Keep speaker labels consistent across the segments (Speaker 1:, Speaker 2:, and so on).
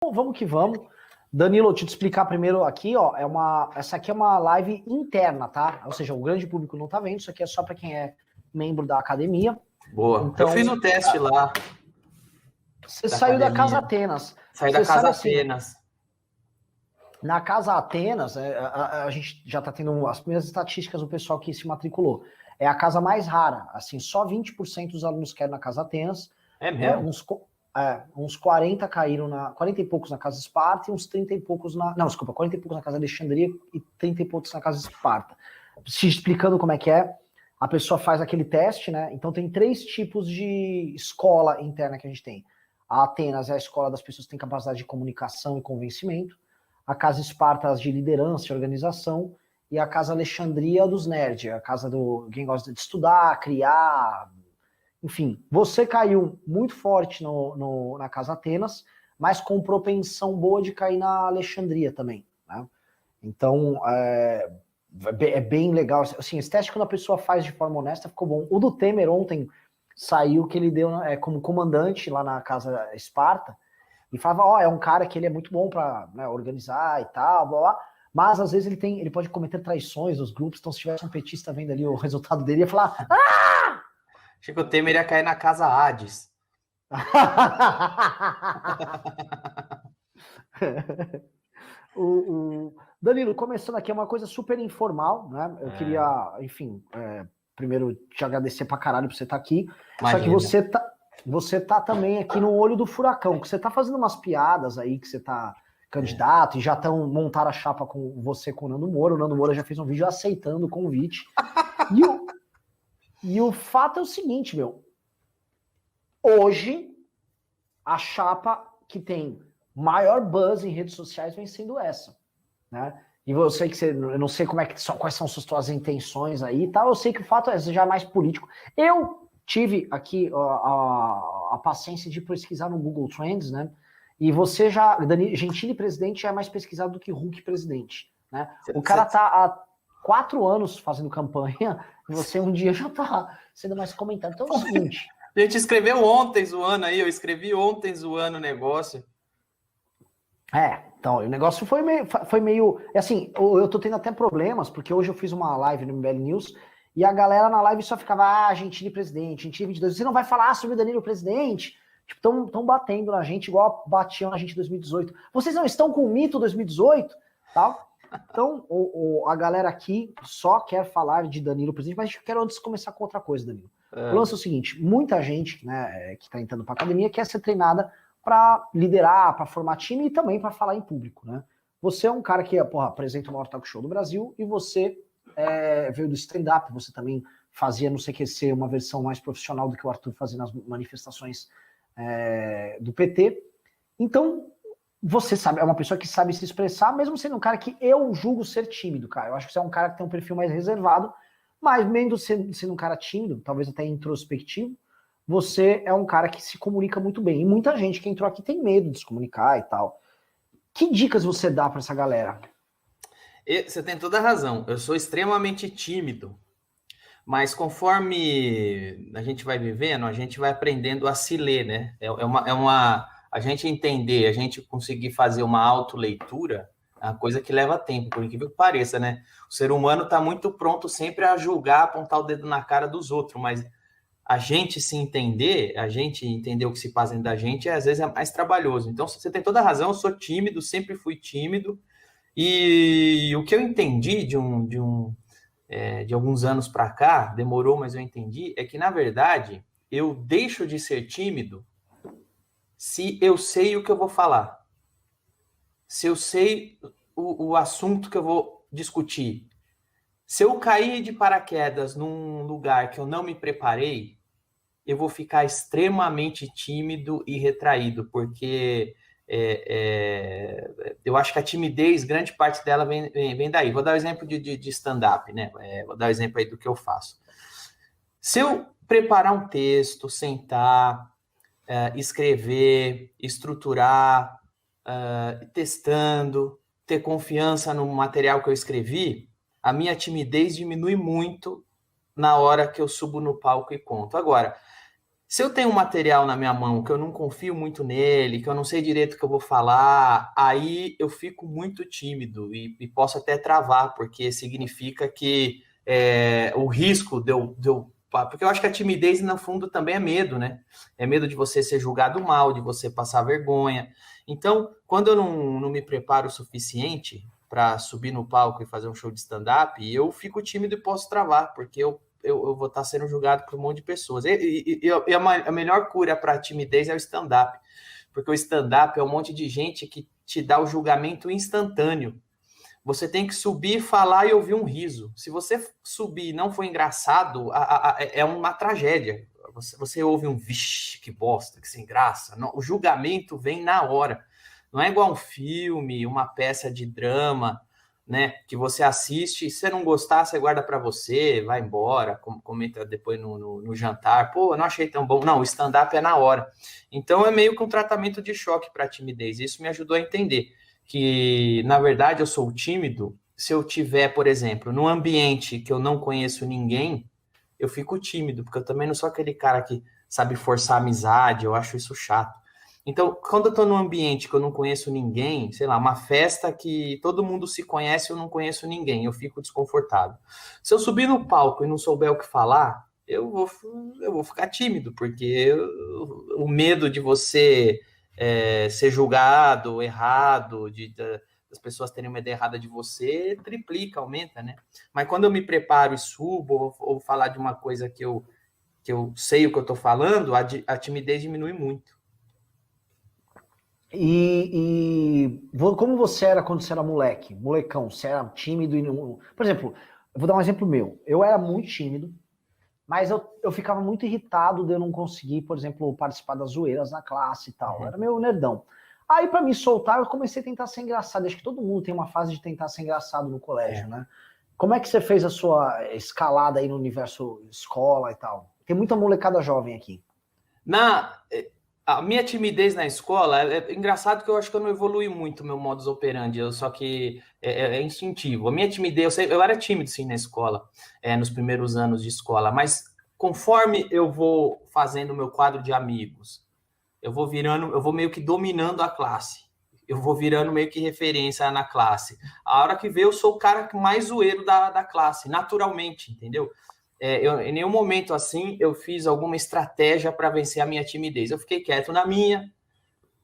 Speaker 1: Vamos que vamos. Danilo, deixa eu te explicar primeiro aqui, ó, essa aqui é uma live interna, tá? Ou seja, o grande público não tá vendo, isso aqui é só para quem é membro da academia.
Speaker 2: Boa.
Speaker 1: Então,
Speaker 2: eu fiz o teste lá.
Speaker 1: Você saiu da Casa Atenas.
Speaker 2: Saí da Casa
Speaker 1: assim,
Speaker 2: Atenas.
Speaker 1: Na Casa Atenas, a gente já tá tendo as primeiras estatísticas do pessoal que se matriculou. É a casa mais rara, assim, só 20% dos alunos querem na Casa Atenas.
Speaker 2: É mesmo?
Speaker 1: Uns 40 caíram 40 e poucos na Casa Esparta e uns 30 e poucos 40 e poucos na Casa Alexandria e 30 e poucos na Casa Esparta. Se explicando como é que é, a pessoa faz aquele teste, né? Então tem 3 tipos de escola interna que a gente tem. A Atenas é a escola das pessoas que têm capacidade de comunicação e convencimento. A Casa Esparta as de liderança e organização. E a Casa Alexandria dos nerds, a casa do quem gosta de estudar, criar. Enfim, você caiu muito forte na Casa Atenas, mas com propensão boa de cair na Alexandria também, né? Então, é bem legal. Assim, esse teste, quando a pessoa faz de forma honesta, ficou bom. O do Temer ontem saiu que ele deu como comandante lá na Casa Esparta, e falava, é um cara que ele é muito bom para organizar e tal, blá, blá, mas às vezes ele pode cometer traições nos grupos, então se tivesse um petista vendo ali o resultado dele, ia falar,
Speaker 2: Achei que o Temer ia cair na Casa Hades.
Speaker 1: Danilo, começando aqui, é uma coisa super informal, né? Eu queria, enfim, primeiro te agradecer pra caralho por você estar aqui.
Speaker 2: Imagina.
Speaker 1: Só que você tá também aqui no olho do furacão, que você tá fazendo umas piadas aí, que você tá candidato, e já montaram a chapa com você com o Nando Moura. O Nando Moura já fez um vídeo aceitando o convite. E o fato é o seguinte, meu. Hoje, a chapa que tem maior buzz em redes sociais vem sendo essa, né? E eu sei que eu não sei quais são suas intenções aí e tal. Eu sei que o fato é você já é mais político. Eu tive aqui a paciência de pesquisar no Google Trends, né? E você Gentili presidente já é mais pesquisado do que Huck presidente, né? O cara tá há 4 anos fazendo campanha e você um dia já tá sendo mais comentado. Então é o seguinte.
Speaker 2: A gente escreveu ontem zoando aí, eu escrevi ontem zoando o negócio.
Speaker 1: Então, o negócio foi meio assim, eu tô tendo até problemas, porque hoje eu fiz uma live no MBL News e a galera na live só ficava, Gentili presidente, Gentili 22, você não vai falar sobre o Danilo presidente? Tipo, estão batendo na gente igual batiam na gente em 2018. Vocês não estão com o mito 2018? Tal. Então, a galera aqui só quer falar de Danilo presidente, mas eu quero antes começar com outra coisa, Danilo. O lance é o seguinte, muita gente, né, que tá entrando pra academia quer ser treinada para liderar, para formar time e também para falar em público, né? Você é um cara que, apresenta o maior talk show do Brasil e você veio do stand-up, você também fazia no CQC uma versão mais profissional do que o Arthur fazia nas manifestações do PT. Então, você sabe, é uma pessoa que sabe se expressar, mesmo sendo um cara que eu julgo ser tímido, cara. Eu acho que você é um cara que tem um perfil mais reservado, mas mesmo sendo um cara tímido, talvez até introspectivo, você é um cara que se comunica muito bem. E muita gente que entrou aqui tem medo de se comunicar e tal. Que dicas você dá para essa galera?
Speaker 2: Você tem toda a razão. Eu sou extremamente tímido. Mas conforme a gente vai vivendo, a gente vai aprendendo a se ler, né? A gente entender, a gente conseguir fazer uma autoleitura, é uma coisa que leva tempo, por incrível que pareça, né? O ser humano está muito pronto sempre a julgar, apontar o dedo na cara dos outros, mas a gente se entender, a gente entender o que se passa dentro da gente, às vezes é mais trabalhoso. Então, você tem toda a razão, eu sou tímido, sempre fui tímido, e o que eu entendi de alguns anos para cá, demorou, mas eu entendi, é que, na verdade, eu deixo de ser tímido se eu sei o que eu vou falar. Se eu sei o assunto que eu vou discutir. Se eu cair de paraquedas num lugar que eu não me preparei, eu vou ficar extremamente tímido e retraído, porque eu acho que a timidez, grande parte dela vem daí. Vou dar o exemplo de stand-up, né? Vou dar o exemplo aí do que eu faço. Se eu preparar um texto, sentar, escrever, estruturar, testando, ter confiança no material que eu escrevi, a minha timidez diminui muito na hora que eu subo no palco e conto. Agora, Se eu tenho um material na minha mão que eu não confio muito nele, que eu não sei direito o que eu vou falar, aí eu fico muito tímido e posso até travar, porque significa que o risco porque eu acho que a timidez, no fundo, também é medo, né? É medo de você ser julgado mal, de você passar vergonha. Então, quando eu não me preparo o suficiente para subir no palco e fazer um show de stand-up, eu fico tímido e posso travar, porque eu vou estar sendo julgado por um monte de pessoas. E a melhor cura para a timidez é o stand-up, porque o stand-up é um monte de gente que te dá o julgamento instantâneo. Você tem que subir, falar e ouvir um riso. Se você subir e não for engraçado, é uma tragédia. Você ouve um vixe, que bosta, que sem graça. Não, o julgamento vem na hora. Não é igual um filme, uma peça de drama, né? Que você assiste e se você não gostar, você guarda para você, vai embora, comenta depois no jantar. Pô, eu não achei tão bom. Não, o stand-up é na hora. Então é meio que um tratamento de choque para a timidez. Isso me ajudou a entender que, na verdade, eu sou tímido. Se eu tiver, por exemplo, num ambiente que eu não conheço ninguém, eu fico tímido, porque eu também não sou aquele cara que sabe forçar amizade, eu acho isso chato. Então, quando eu tô num ambiente que eu não conheço ninguém, sei lá, uma festa que todo mundo se conhece, eu não conheço ninguém, eu fico desconfortável. Se eu subir no palco e não souber o que falar, eu vou ficar tímido, porque o medo de você ser julgado, errado, das pessoas terem uma ideia errada de você, triplica, aumenta, né? Mas quando eu me preparo e subo, ou falar de uma coisa que eu sei o que eu tô falando, a timidez diminui muito.
Speaker 1: Como você era quando você era moleque? Molecão, você era tímido e não... Por exemplo, eu vou dar um exemplo meu. Eu era muito tímido, mas eu ficava muito irritado de eu não conseguir, por exemplo, participar das zoeiras na classe e tal. Eu era meio nerdão. Aí, pra me soltar, eu comecei a tentar ser engraçado. Acho que todo mundo tem uma fase de tentar ser engraçado no colégio, né? Como é que você fez a sua escalada aí no universo escola e tal? Tem muita molecada jovem aqui.
Speaker 2: A minha timidez na escola é engraçado que eu acho que eu não evolui muito o meu modus operandi, só que é instintivo. A minha timidez, eu era tímido sim na escola, nos primeiros anos de escola, mas conforme eu vou fazendo o meu quadro de amigos, eu vou meio que dominando a classe. Eu vou virando meio que referência na classe. A hora que vê, eu sou o cara mais zoeiro da classe, naturalmente, entendeu? Em nenhum momento assim eu fiz alguma estratégia para vencer a minha timidez. Eu fiquei quieto na minha,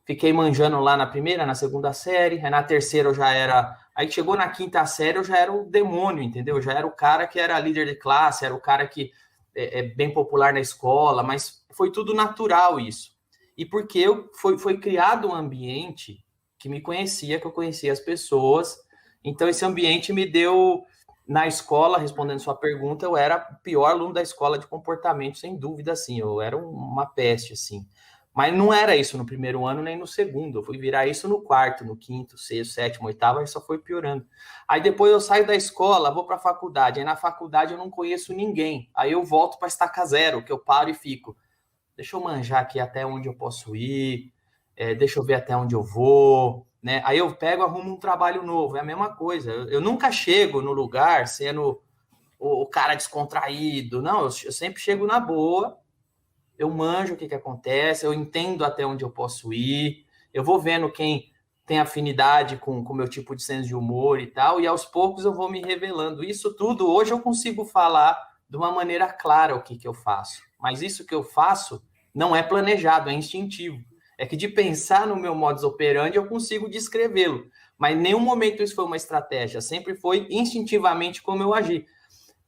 Speaker 2: fiquei manjando lá na primeira, na segunda série, aí na terceira eu já era... Aí chegou na quinta série eu já era o demônio, entendeu? Eu já era o cara que era líder de classe, era o cara que é bem popular na escola, mas foi tudo natural isso. E porque foi criado um ambiente que me conhecia, que eu conhecia as pessoas, então esse ambiente me deu... Na escola, respondendo sua pergunta, eu era o pior aluno da escola de comportamento, sem dúvida, assim, eu era uma peste, assim. Mas não era isso no primeiro ano, nem no segundo, eu fui virar isso no quarto, no quinto, sexto, sétimo, oitavo, aí só foi piorando. Aí depois eu saio da escola, vou para a faculdade, aí na faculdade eu não conheço ninguém, aí eu volto para estaca zero, que eu paro e fico, deixa eu manjar aqui até onde eu posso ir, deixa eu ver até onde eu vou... Né? Aí eu pego, arrumo um trabalho novo, é a mesma coisa. Eu nunca chego no lugar sendo o cara descontraído, não, eu sempre chego na boa, eu manjo o que acontece, eu entendo até onde eu posso ir, eu vou vendo quem tem afinidade com o meu tipo de senso de humor e tal, e aos poucos eu vou me revelando. Isso tudo, hoje eu consigo falar de uma maneira clara o que eu faço, mas isso que eu faço não é planejado, é instintivo. É que de pensar no meu modus operandi eu consigo descrevê-lo, mas em nenhum momento isso foi uma estratégia, sempre foi instintivamente como eu agi,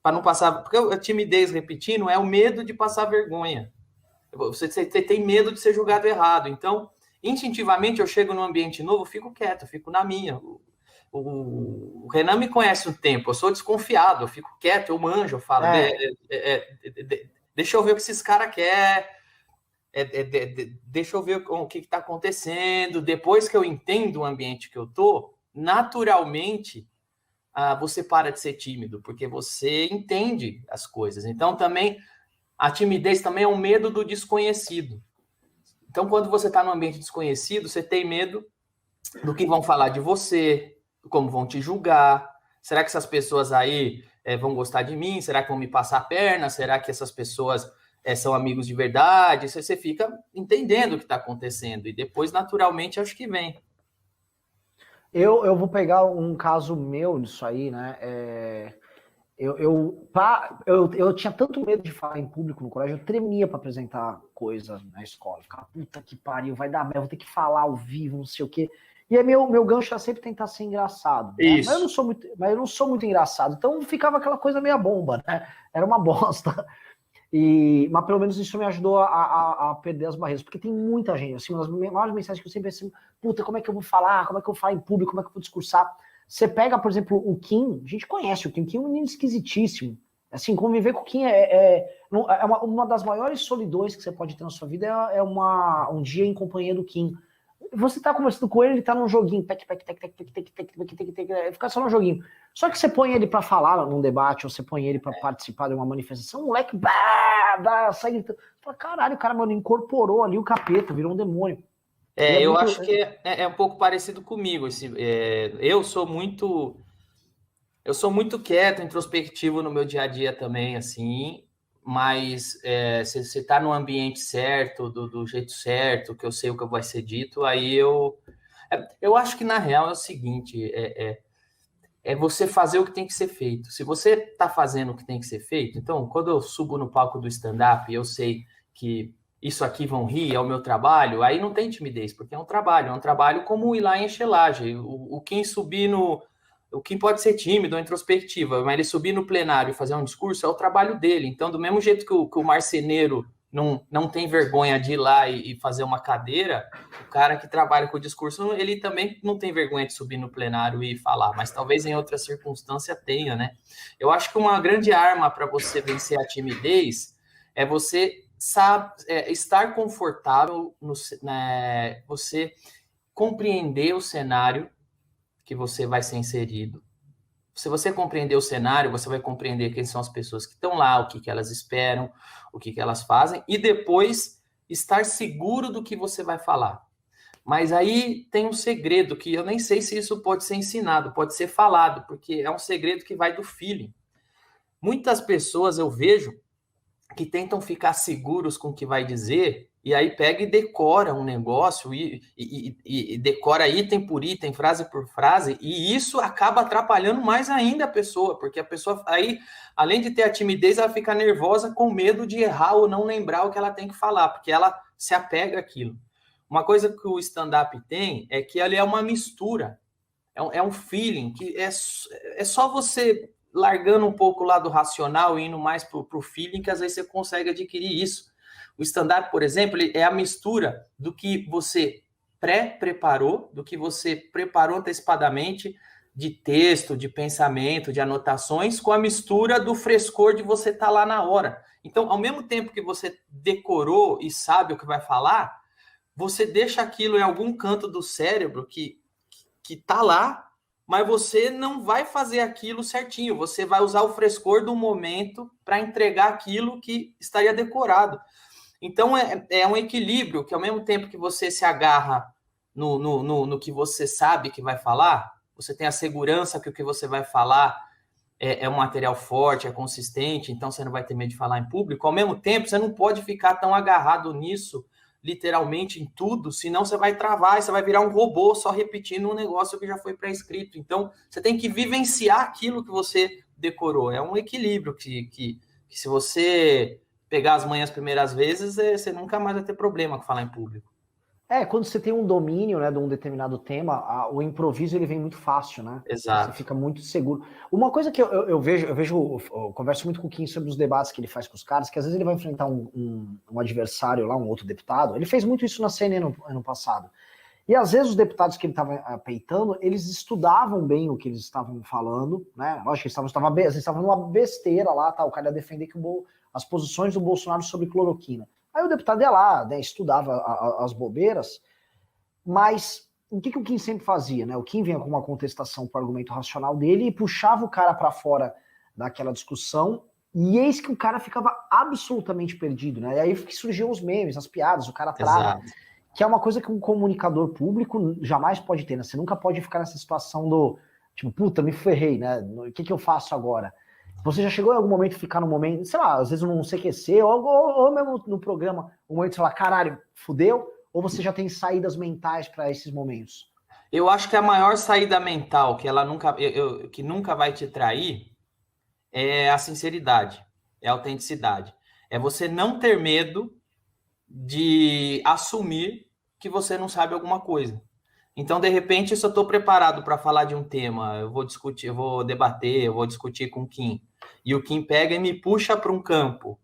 Speaker 2: para não passar, porque a timidez, repetindo, é o medo de passar vergonha, você tem medo de ser julgado errado, então instintivamente eu chego num ambiente novo, eu fico quieto, eu fico na minha. O Renan me conhece um tempo, eu sou desconfiado, eu fico quieto, eu manjo, eu falo, deixa eu ver o que esses caras querem, deixa eu ver o que está acontecendo. Depois que eu entendo o ambiente que eu tô, naturalmente você para de ser tímido, porque você entende as coisas. Então também a timidez também é um medo do desconhecido. Então quando você está num ambiente desconhecido, você tem medo do que vão falar de você, como vão te julgar. Será que essas pessoas aí vão gostar de mim? Será que vão me passar a perna? Será que essas pessoas são amigos de verdade, você fica entendendo o que está acontecendo, e depois, naturalmente, acho que vem.
Speaker 1: Eu vou pegar um caso meu disso aí, né? Eu tinha tanto medo de falar em público no colégio, eu tremia para apresentar coisa na escola. Ficava, puta que pariu, vai dar merda, vou ter que falar ao vivo, não sei o quê. E aí meu gancho é sempre tentar ser engraçado, né? Mas eu não sou muito engraçado, então ficava aquela coisa meia bomba, né? Era uma bosta. Mas pelo menos isso me ajudou a perder as barreiras, porque tem muita gente, assim, uma das maiores mensagens que eu sempre assim, puta, como é que eu vou falar, como é que eu vou falar em público, como é que eu vou discursar? Você pega, por exemplo, o Kim, a gente conhece o Kim é um menino esquisitíssimo, assim, conviver com o Kim uma das maiores solidões que você pode ter na sua vida um dia em companhia do Kim. Você tá conversando com ele, ele tá num joguinho, fica só no joguinho. Só que você põe ele pra falar num debate, ou você põe ele pra participar de uma manifestação, o moleque sai gritando. Fala, caralho, o cara, mano, incorporou ali o capeta, virou um demônio.
Speaker 2: Eu acho que é um pouco parecido comigo. Eu sou muito quieto, introspectivo no meu dia a dia também, assim, mas se você está no ambiente certo, do jeito certo, que eu sei o que vai ser dito, aí eu acho que na real é o seguinte, é você fazer o que tem que ser feito. Se você está fazendo o que tem que ser feito, então, quando eu subo no palco do stand-up e eu sei que isso aqui vão rir, é o meu trabalho, aí não tem timidez, porque é um trabalho como ir lá em estelagem. O Kim pode ser tímido ou introspectivo, mas ele subir no plenário e fazer um discurso é o trabalho dele. Então, do mesmo jeito que o marceneiro não tem vergonha de ir lá e fazer uma cadeira, o cara que trabalha com o discurso, ele também não tem vergonha de subir no plenário e falar, mas talvez em outra circunstância tenha, né? Eu acho que uma grande arma para você vencer a timidez é você estar confortável, você compreender o cenário que você vai ser inserido. Se você compreender o cenário, você vai compreender quem são as pessoas que estão lá, o que elas esperam, o que elas fazem, e depois estar seguro do que você vai falar. Mas aí tem um segredo que eu nem sei se isso pode ser ensinado, pode ser falado, porque é um segredo que vai do feeling. Muitas pessoas eu vejo que tentam ficar seguros com o que vai dizer, e aí pega e decora um negócio, e decora item por item, frase por frase, e isso acaba atrapalhando mais ainda a pessoa, porque a pessoa aí, além de ter a timidez, ela fica nervosa com medo de errar ou não lembrar o que ela tem que falar, porque ela se apega àquilo. Uma coisa que o stand-up tem é que ele é uma mistura, é um feeling, que é só você largando um pouco lá do racional e indo mais para o feeling, que às vezes você consegue adquirir isso. O stand-up, por exemplo, ele é a mistura do que você pré-preparou, do que você preparou antecipadamente de texto, de pensamento, de anotações, com a mistura do frescor de você estar lá na hora. Então, ao mesmo tempo que você decorou e sabe o que vai falar, você deixa aquilo em algum canto do cérebro que está lá, mas você não vai fazer aquilo certinho, você vai usar o frescor do momento para entregar aquilo que estaria decorado. Então, é um equilíbrio, que ao mesmo tempo que você se agarra no que você sabe que vai falar, você tem a segurança que o que você vai falar é um material forte, é consistente, então você não vai ter medo de falar em público. Ao mesmo tempo, você não pode ficar tão agarrado nisso, literalmente em tudo, senão você vai travar e você vai virar um robô só repetindo um negócio que já foi pré-escrito. Então, você tem que vivenciar aquilo que você decorou. É um equilíbrio que se você pegar as manhas primeiras vezes, você nunca mais vai ter problema com falar em público.
Speaker 1: Quando você tem um domínio, né, de um determinado tema, o improviso ele vem muito fácil, né?
Speaker 2: Exato.
Speaker 1: Você fica muito seguro. Uma coisa que eu vejo, eu converso muito com o Kim sobre os debates que ele faz com os caras, que às vezes ele vai enfrentar um adversário lá, um outro deputado. Ele fez muito isso na CNN ano passado. E às vezes os deputados que ele estava peitando, eles estudavam bem o que eles estavam falando, né? Lógico que eles estavam numa besteira lá, tá? O cara ia defender as posições do Bolsonaro sobre cloroquina. Aí o deputado ia lá, né, estudava as bobeiras, mas o que o Kim sempre fazia, né? O Kim vinha com uma contestação para o argumento racional dele e puxava o cara para fora daquela discussão, e eis que o cara ficava absolutamente perdido, né? E aí que surgiam os memes, as piadas, o cara trava, que é uma coisa que um comunicador público jamais pode ter, né? Você nunca pode ficar nessa situação do, tipo, puta, me ferrei, né? O que eu faço agora? Você já chegou em algum momento a ficar num momento, sei lá, às vezes num CQC, ou mesmo no programa, um momento de falar, caralho, fudeu? Ou você já tem saídas mentais para esses momentos?
Speaker 2: Eu acho que a maior saída mental que ela nunca, que nunca vai te trair é a sinceridade, é a autenticidade. É você não ter medo de assumir que você não sabe alguma coisa. Então, de repente, se eu estou preparado para falar de um tema, eu vou discutir, eu vou debater, eu vou discutir com o Kim, e o Kim pega e me puxa para um campo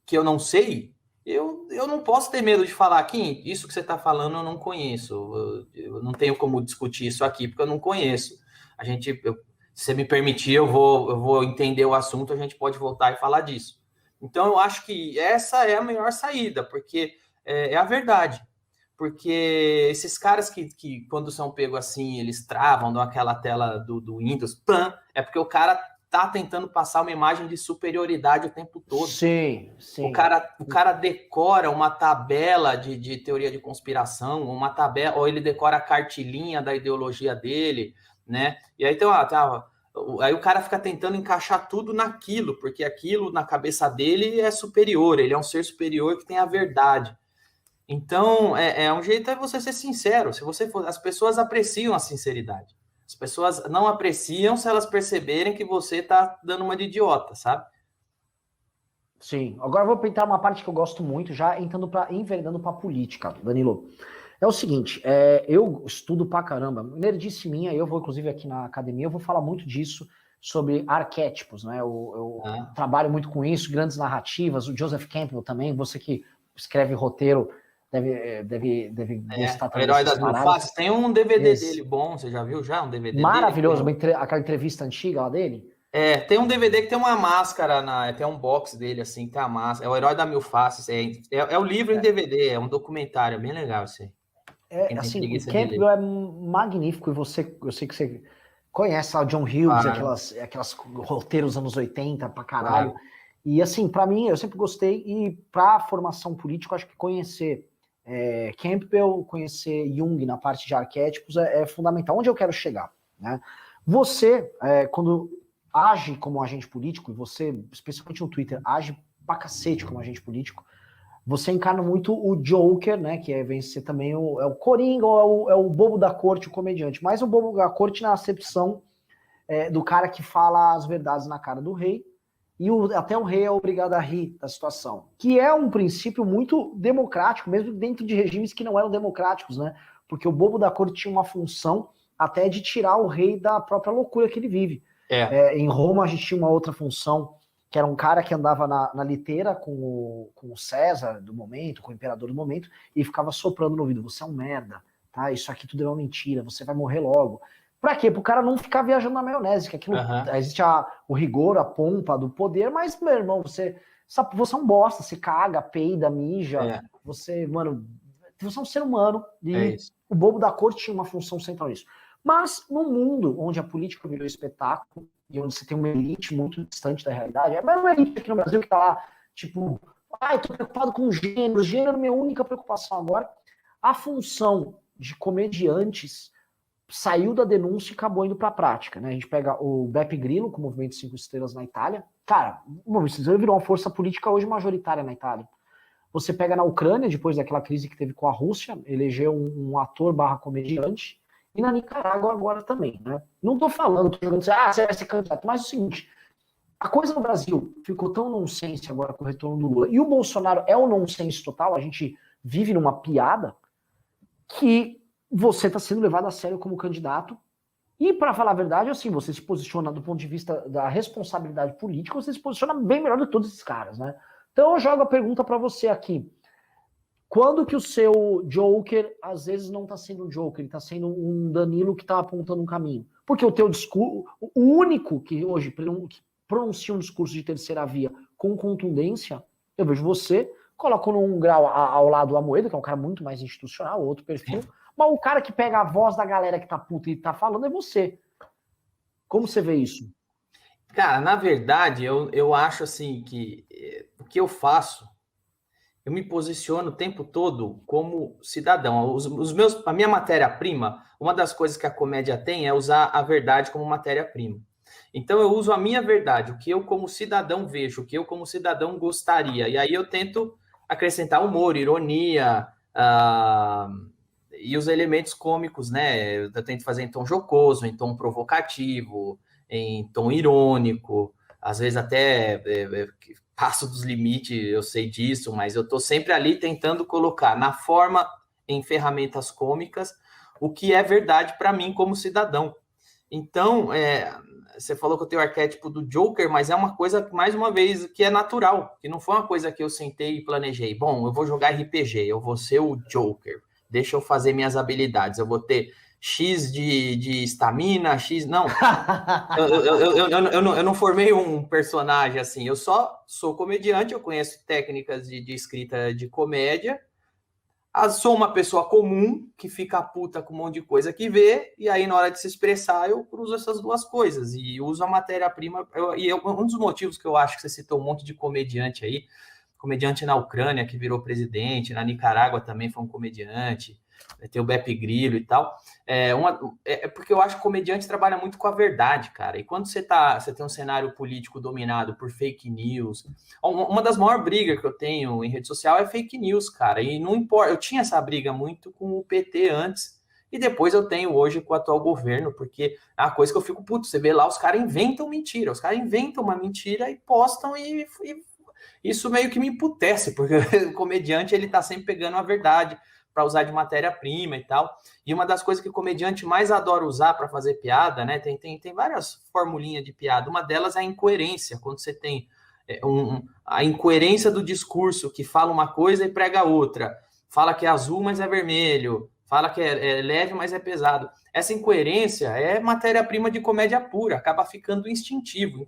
Speaker 2: que eu não sei, eu não posso ter medo de falar, Kim, isso que você está falando eu não conheço, eu não tenho como discutir isso aqui porque eu não conheço. Se você me permitir, eu vou entender o assunto, a gente pode voltar e falar disso. Então, eu acho que essa é a melhor saída, porque é a verdade. Porque esses caras que quando são pegos assim, eles travam, dão aquela tela do Windows, é porque o cara tá tentando passar uma imagem de superioridade o tempo todo.
Speaker 1: Sim, sim.
Speaker 2: O cara decora uma tabela de teoria de conspiração, uma tabela, ou ele decora a cartilinha da ideologia dele, né? E aí aí o cara fica tentando encaixar tudo naquilo, porque aquilo na cabeça dele é superior, ele é um ser superior que tem a verdade. Então, um jeito é você ser sincero. Se você for, as pessoas apreciam a sinceridade. As pessoas não apreciam se elas perceberem que você tá dando uma de idiota, sabe?
Speaker 1: Sim. Agora eu vou pintar uma parte que eu gosto muito, já enveredando pra política, Danilo. É o seguinte, eu estudo pra caramba, nerdice minha, eu vou inclusive aqui na academia, eu vou falar muito disso, sobre arquétipos, né? Eu trabalho muito com isso, grandes narrativas, o Joseph Campbell também, você que escreve roteiro, deve gostar
Speaker 2: também. O Herói das Mil Faces. Tem um DVD dele bom, você já viu já um DVD
Speaker 1: maravilhoso, dele? Aquela entrevista antiga lá dele?
Speaker 2: Tem um DVD que tem uma máscara, tem um box dele, assim, tem a máscara. É o Herói das Mil Faces. É o livro em DVD, é um documentário, é bem legal isso aí.
Speaker 1: Assim, o Campbell é magnífico, e eu sei que você conhece lá o John Hughes, aquelas roteiros anos 80 pra caralho. E assim, pra mim, eu sempre gostei, e pra formação política, eu acho que conhecer Campbell, conhecer Jung na parte de arquétipos é fundamental. Onde eu quero chegar, né? Você, quando age como agente político, e você, especialmente no Twitter, age pra cacete como agente político, você encarna muito o Joker, né, que vem ser também o Coringa, ou é o bobo da corte, o comediante, mas o bobo da corte na acepção do cara que fala as verdades na cara do rei, e até o rei é obrigado a rir da situação, que é um princípio muito democrático, mesmo dentro de regimes que não eram democráticos, né, porque o bobo da corte tinha uma função até de tirar o rei da própria loucura que ele vive. Em Roma a gente tinha uma outra função, que era um cara que andava na liteira com o César do momento, com o imperador do momento, e ficava soprando no ouvido, você é um merda, tá? Isso aqui tudo é uma mentira, você vai morrer logo. Pra quê? Pro cara não ficar viajando na maionese, que aquilo existe o rigor, a pompa do poder, mas, meu irmão, você é um bosta, você caga, peida, mija, você é um ser humano, e o bobo da corte tinha uma função central nisso. Mas no mundo onde a política virou espetáculo, e onde você tem uma elite muito distante da realidade, mas uma elite aqui no Brasil que tá lá, tipo, eu tô preocupado com gênero é a minha única preocupação agora. A função de comediantes saiu da denúncia e acabou indo pra prática, né? A gente pega o Beppe Grillo, com o Movimento 5 Estrelas na Itália. Cara, o Movimento 5 Estrelas virou uma força política hoje majoritária na Itália. Você pega na Ucrânia, depois daquela crise que teve com a Rússia, elegeu um ator / comediante, e na Nicarágua agora também, né? Não tô falando, tô jogando assim, você vai ser candidato, mas é o seguinte, a coisa no Brasil ficou tão nonsense agora com o retorno do Lula, e o Bolsonaro é um nonsense total, a gente vive numa piada, que você tá sendo levado a sério como candidato, e para falar a verdade, assim, você se posiciona do ponto de vista da responsabilidade política, você se posiciona bem melhor do que todos esses caras, né? Então eu jogo a pergunta para você aqui, quando que o seu Joker, às vezes, não tá sendo um Joker, ele tá sendo um Danilo que tá apontando um caminho? Porque o teu discurso, o único que hoje pronuncia um discurso de terceira via com contundência, eu vejo você, coloco num grau ao lado do Amoedo, que é um cara muito mais institucional, outro perfil, mas o cara que pega a voz da galera que tá puta e tá falando é você. Como você vê isso?
Speaker 2: Cara, na verdade, eu acho assim que o que eu faço, eu me posiciono o tempo todo como cidadão. A minha matéria-prima, uma das coisas que a comédia tem é usar a verdade como matéria-prima. Então eu uso a minha verdade, o que eu como cidadão vejo, o que eu como cidadão gostaria. E aí eu tento acrescentar humor, ironia, e os elementos cômicos, né? Eu tento fazer em tom jocoso, em tom provocativo, em tom irônico, às vezes até passo dos limites, eu sei disso, mas eu estou sempre ali tentando colocar na forma, em ferramentas cômicas, o que é verdade para mim como cidadão. Então, você falou que eu tenho o arquétipo do Joker, mas é uma coisa, mais uma vez, que é natural, que não foi uma coisa que eu sentei e planejei. Bom, eu vou jogar RPG, eu vou ser o Joker, deixa eu fazer minhas habilidades, eu vou ter X de estamina, X... Não, eu não formei um personagem assim, eu só sou comediante, eu conheço técnicas de escrita de comédia, sou uma pessoa comum que fica puta com um monte de coisa que vê, e aí na hora de se expressar eu cruzo essas duas coisas e uso a matéria-prima. Um dos motivos que eu acho que você citou um monte de comediante aí, comediante na Ucrânia que virou presidente, na Nicarágua também foi um comediante, tem o Beppe Grillo e tal, porque eu acho que o comediante trabalha muito com a verdade, cara, e quando você tem um cenário político dominado por fake news, uma das maiores brigas que eu tenho em rede social é fake news, cara, e não importa, eu tinha essa briga muito com o PT antes, e depois eu tenho hoje com o atual governo, porque é uma coisa que eu fico, puto, você vê lá, os caras inventam mentira, os caras inventam uma mentira e postam e isso meio que me emputece, porque o comediante, ele tá sempre pegando a verdade para usar de matéria-prima e tal. E uma das coisas que o comediante mais adora usar para fazer piada, né? Tem várias formulinhas de piada. Uma delas é a incoerência, quando você tem a incoerência do discurso, que fala uma coisa e prega outra. Fala que é azul, mas é vermelho. Fala que é leve, mas é pesado. Essa incoerência é matéria-prima de comédia pura, acaba ficando instintivo.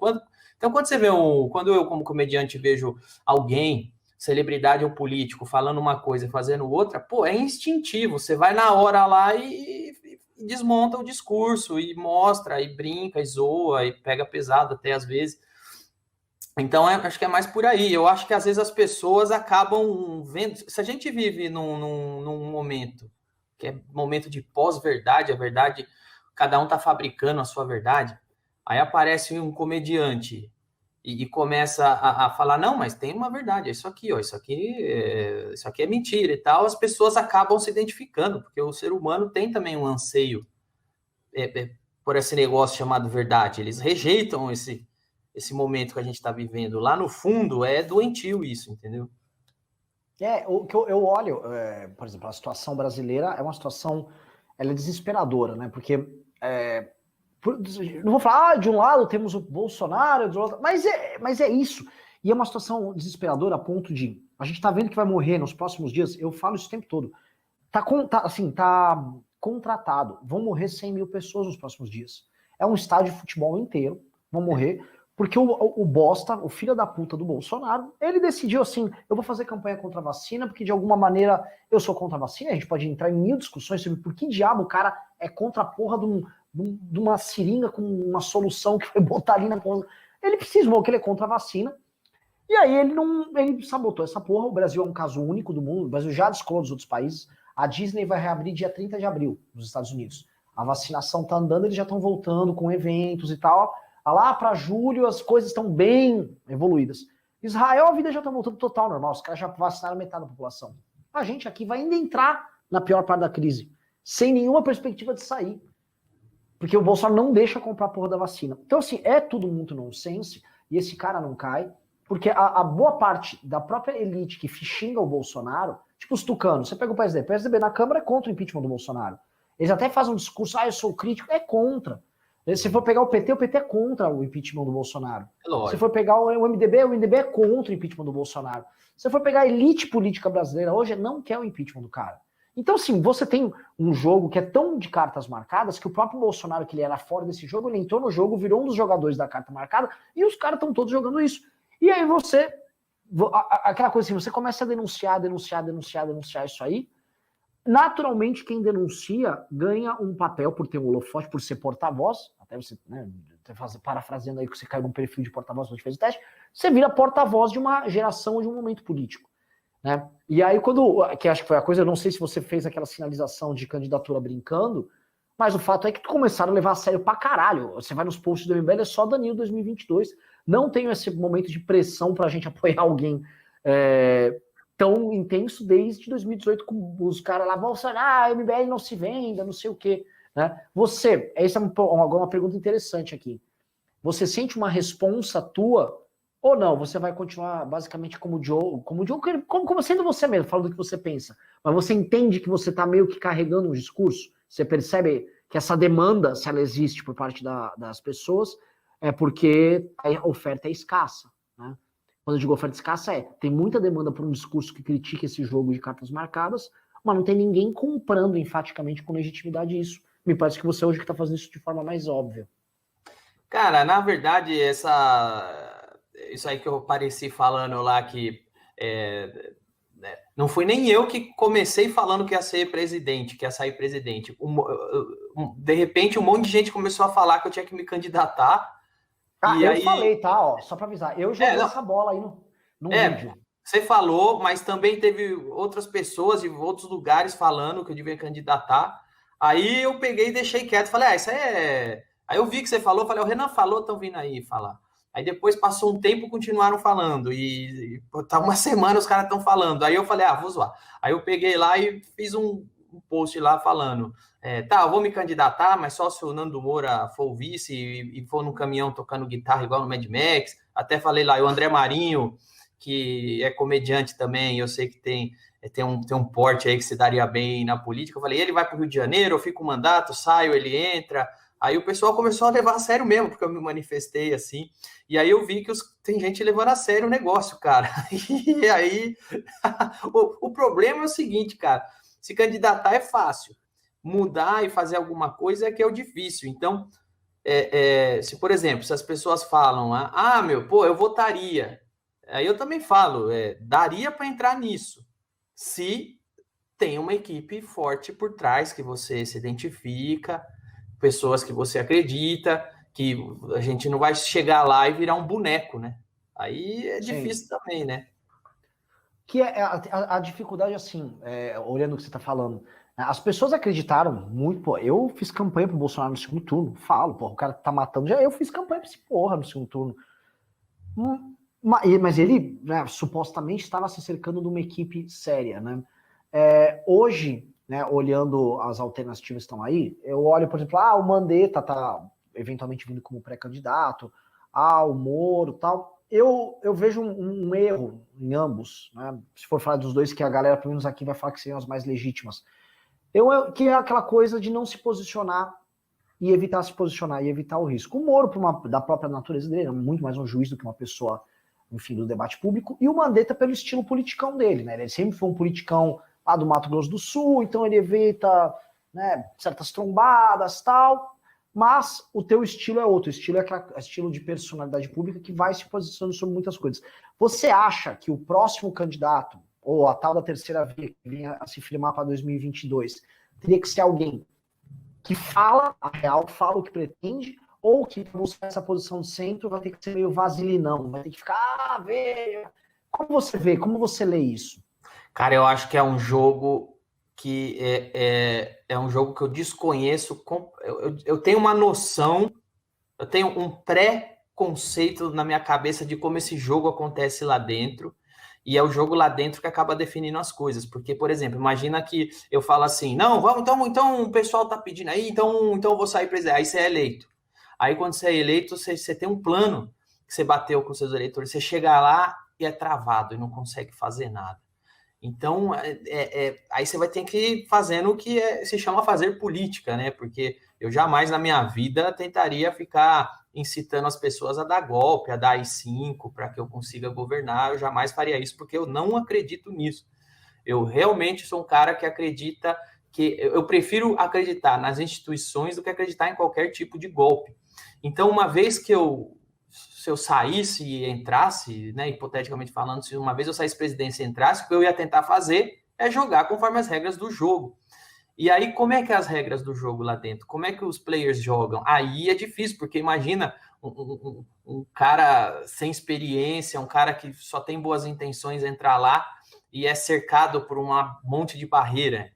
Speaker 2: Então, quando você vê quando eu, como comediante, vejo alguém, celebridade ou político, falando uma coisa e fazendo outra, pô, é instintivo. Você vai na hora lá e desmonta o discurso, e mostra, e brinca, e zoa, e pega pesado até às vezes. Então, acho que é mais por aí. Eu acho que às vezes as pessoas acabam vendo. Se a gente vive num momento que é momento de pós-verdade, a verdade, cada um está fabricando a sua verdade, aí aparece um comediante e começa a falar, não, mas tem uma verdade, é isso aqui, ó, isso aqui é mentira e tal, as pessoas acabam se identificando, porque o ser humano tem também um anseio por esse negócio chamado verdade, eles rejeitam esse momento que a gente está vivendo. Lá no fundo é doentio isso, entendeu?
Speaker 1: O que eu olho, por exemplo, a situação brasileira é uma situação, ela é desesperadora, né? Porque não vou falar, de um lado temos o Bolsonaro, do outro, mas é isso. E é uma situação desesperadora a ponto de, a gente tá vendo que vai morrer nos próximos dias, eu falo isso o tempo todo, tá contratado, vão morrer 100 mil pessoas nos próximos dias. É um estádio de futebol inteiro, vão morrer, porque o bosta, o filho da puta do Bolsonaro, ele decidiu assim, eu vou fazer campanha contra a vacina, porque de alguma maneira eu sou contra a vacina, a gente pode entrar em mil discussões sobre por que diabo o cara é contra a porra de uma seringa com uma solução que foi botar ali na coisa. Ele precisou que ele é contra a vacina, e aí ele sabotou essa porra. O Brasil é um caso único do mundo, o Brasil já descolou dos outros países, a Disney vai reabrir dia 30 de abril nos Estados Unidos. A vacinação tá andando, eles já estão voltando com eventos e tal. Lá para julho as coisas estão bem evoluídas. Israel, a vida já está voltando total normal, os caras já vacinaram metade da população. A gente aqui vai ainda entrar na pior parte da crise, sem nenhuma perspectiva de sair. Porque o Bolsonaro não deixa comprar a porra da vacina. Então, assim, é tudo muito nonsense, e esse cara não cai, porque a boa parte da própria elite que xinga o Bolsonaro, tipo os tucanos, você pega o PSDB, o PSDB na Câmara é contra o impeachment do Bolsonaro. Eles até fazem um discurso, eu sou crítico, é contra. Se for pegar o PT é contra o impeachment do Bolsonaro. Se for pegar o MDB é contra o impeachment do Bolsonaro. Se for pegar a elite política brasileira hoje, não quer o impeachment do cara. Então, sim, você tem um jogo que é tão de cartas marcadas que o próprio Bolsonaro, que ele era fora desse jogo, ele entrou no jogo, virou um dos jogadores da carta marcada, e os caras estão todos jogando isso. E aí aquela coisa assim, você começa a denunciar isso aí, naturalmente quem denuncia ganha um papel por ter um holofote, por ser porta-voz, até você, né, parafraseando aí que você caiu num perfil de porta-voz quando a gente fez o teste, você vira porta-voz de uma geração ou de um momento político. Né? E aí que acho que foi a coisa, eu não sei se você fez aquela sinalização de candidatura brincando, Mas o fato é que tu começaram a levar a sério pra caralho. Você vai nos posts do MBL, é só Danilo 2022. Não tenho esse momento de pressão pra gente apoiar alguém tão intenso desde 2018, com os caras lá, Bolsonaro, MBL não se venda, não sei o quê. Né? Você, essa é uma pergunta interessante aqui. Você sente uma responsa tua ou não? Você vai continuar basicamente como o Joe, como sendo você mesmo, falando o que você pensa. Mas você entende que você tá meio que carregando um discurso? Você percebe que essa demanda, se ela existe por parte das pessoas, é porque a oferta é escassa. Né? Quando eu digo oferta escassa, tem muita demanda por um discurso que critica esse jogo de cartas marcadas, mas não tem ninguém comprando enfaticamente com legitimidade isso. Me parece que você hoje que está fazendo isso de forma mais óbvia.
Speaker 2: Cara, na verdade, isso aí que eu pareci falando lá que não foi nem eu que comecei falando que ia ser presidente, que ia sair presidente. De repente, um monte de gente começou a falar que eu tinha que me candidatar.
Speaker 1: Ah, eu falei, tá? Ó, só para avisar. Eu joguei essa bola aí num vídeo.
Speaker 2: Você falou, mas também teve outras pessoas de outros lugares falando que eu devia candidatar. Aí eu peguei e deixei quieto. Falei, isso aí é... Aí eu vi que você falou, falei, o Renan falou, estão vindo aí falar. Aí depois passou um tempo, continuaram falando. E tá uma semana os caras estão falando. Aí eu falei, vou zoar. Aí eu peguei lá e fiz um post lá falando, eu vou me candidatar, mas só se o Nando Moura for o vice e for no caminhão tocando guitarra igual no Mad Max. Até falei lá, o André Marinho, que é comediante também, eu sei que tem um porte aí que se daria bem na política. Eu falei, ele vai para o Rio de Janeiro, eu fico com o mandato, saio, ele entra. Aí o pessoal começou a levar a sério mesmo, porque eu me manifestei assim. E aí eu vi que tem gente levando a sério o negócio, cara. E aí, o problema é o seguinte, cara, se candidatar é fácil, mudar e fazer alguma coisa é que é o difícil. Então, se, por exemplo, se as pessoas falam, eu votaria, aí eu também falo, daria para entrar nisso, se tem uma equipe forte por trás, que você se identifica, pessoas que você acredita, que a gente não vai chegar lá e virar um boneco, né? Aí é difícil também, né?
Speaker 1: Que a dificuldade, assim, olhando o que você está falando, as pessoas acreditaram muito, pô, eu fiz campanha pro Bolsonaro no segundo turno, falo, pô, o cara tá matando, eu fiz campanha pra esse porra no segundo turno. Mas ele, né, supostamente estava se cercando de uma equipe séria, né? Hoje, né, olhando as alternativas que estão aí, eu olho, por exemplo, o Mandetta tá eventualmente vindo como pré-candidato, o Moro e tal. Eu vejo um erro em ambos, né? Se for falar dos dois, que a galera, pelo menos aqui, vai falar que seriam as mais legítimas. Que é aquela coisa de não se posicionar e evitar se posicionar e evitar o risco. O Moro, da própria natureza dele, é muito mais um juiz do que uma pessoa, enfim, do debate público, e o Mandetta pelo estilo politicão dele, né? Ele sempre foi um politicão lá do Mato Grosso do Sul, então ele evita, né, certas trombadas, tal. Mas o teu estilo é outro, o estilo é estilo de personalidade pública que vai se posicionando sobre muitas coisas. Você acha que o próximo candidato, ou a tal da terceira via que vinha a se firmar para 2022, teria que ser alguém que fala a real, fala o que pretende, ou que para buscar essa posição de centro vai ter que ser meio vasilinão, vai ter que ficar, veja. Como você vê, como você lê isso?
Speaker 2: Cara, eu acho que é um jogo que é um jogo que eu desconheço. Eu tenho uma noção, eu tenho um pré-conceito na minha cabeça de como esse jogo acontece lá dentro, e é o jogo lá dentro que acaba definindo as coisas. Porque, por exemplo, imagina que eu falo assim, não, vamos, então o pessoal tá pedindo aí, então eu vou sair presidente. Aí você é eleito. Aí quando você é eleito, você tem um plano que você bateu com seus eleitores, você chega lá e é travado e não consegue fazer nada. Então, aí você vai ter que ir fazendo o que se chama fazer política, né? Porque eu jamais na minha vida tentaria ficar incitando as pessoas a dar golpe, a dar AI-5 para que eu consiga governar. Eu jamais faria isso, porque eu não acredito nisso. Eu realmente sou um cara que acredita que... Eu prefiro acreditar nas instituições do que acreditar em qualquer tipo de golpe. Então, uma vez que se eu saísse e entrasse, né, hipoteticamente falando, se uma vez eu saísse presidência e entrasse, o que eu ia tentar fazer é jogar conforme as regras do jogo. E aí, como é que é as regras do jogo lá dentro? Como é que os players jogam? Aí é difícil, porque imagina um cara sem experiência, um cara que só tem boas intenções entrar lá e é cercado por um monte de barreira.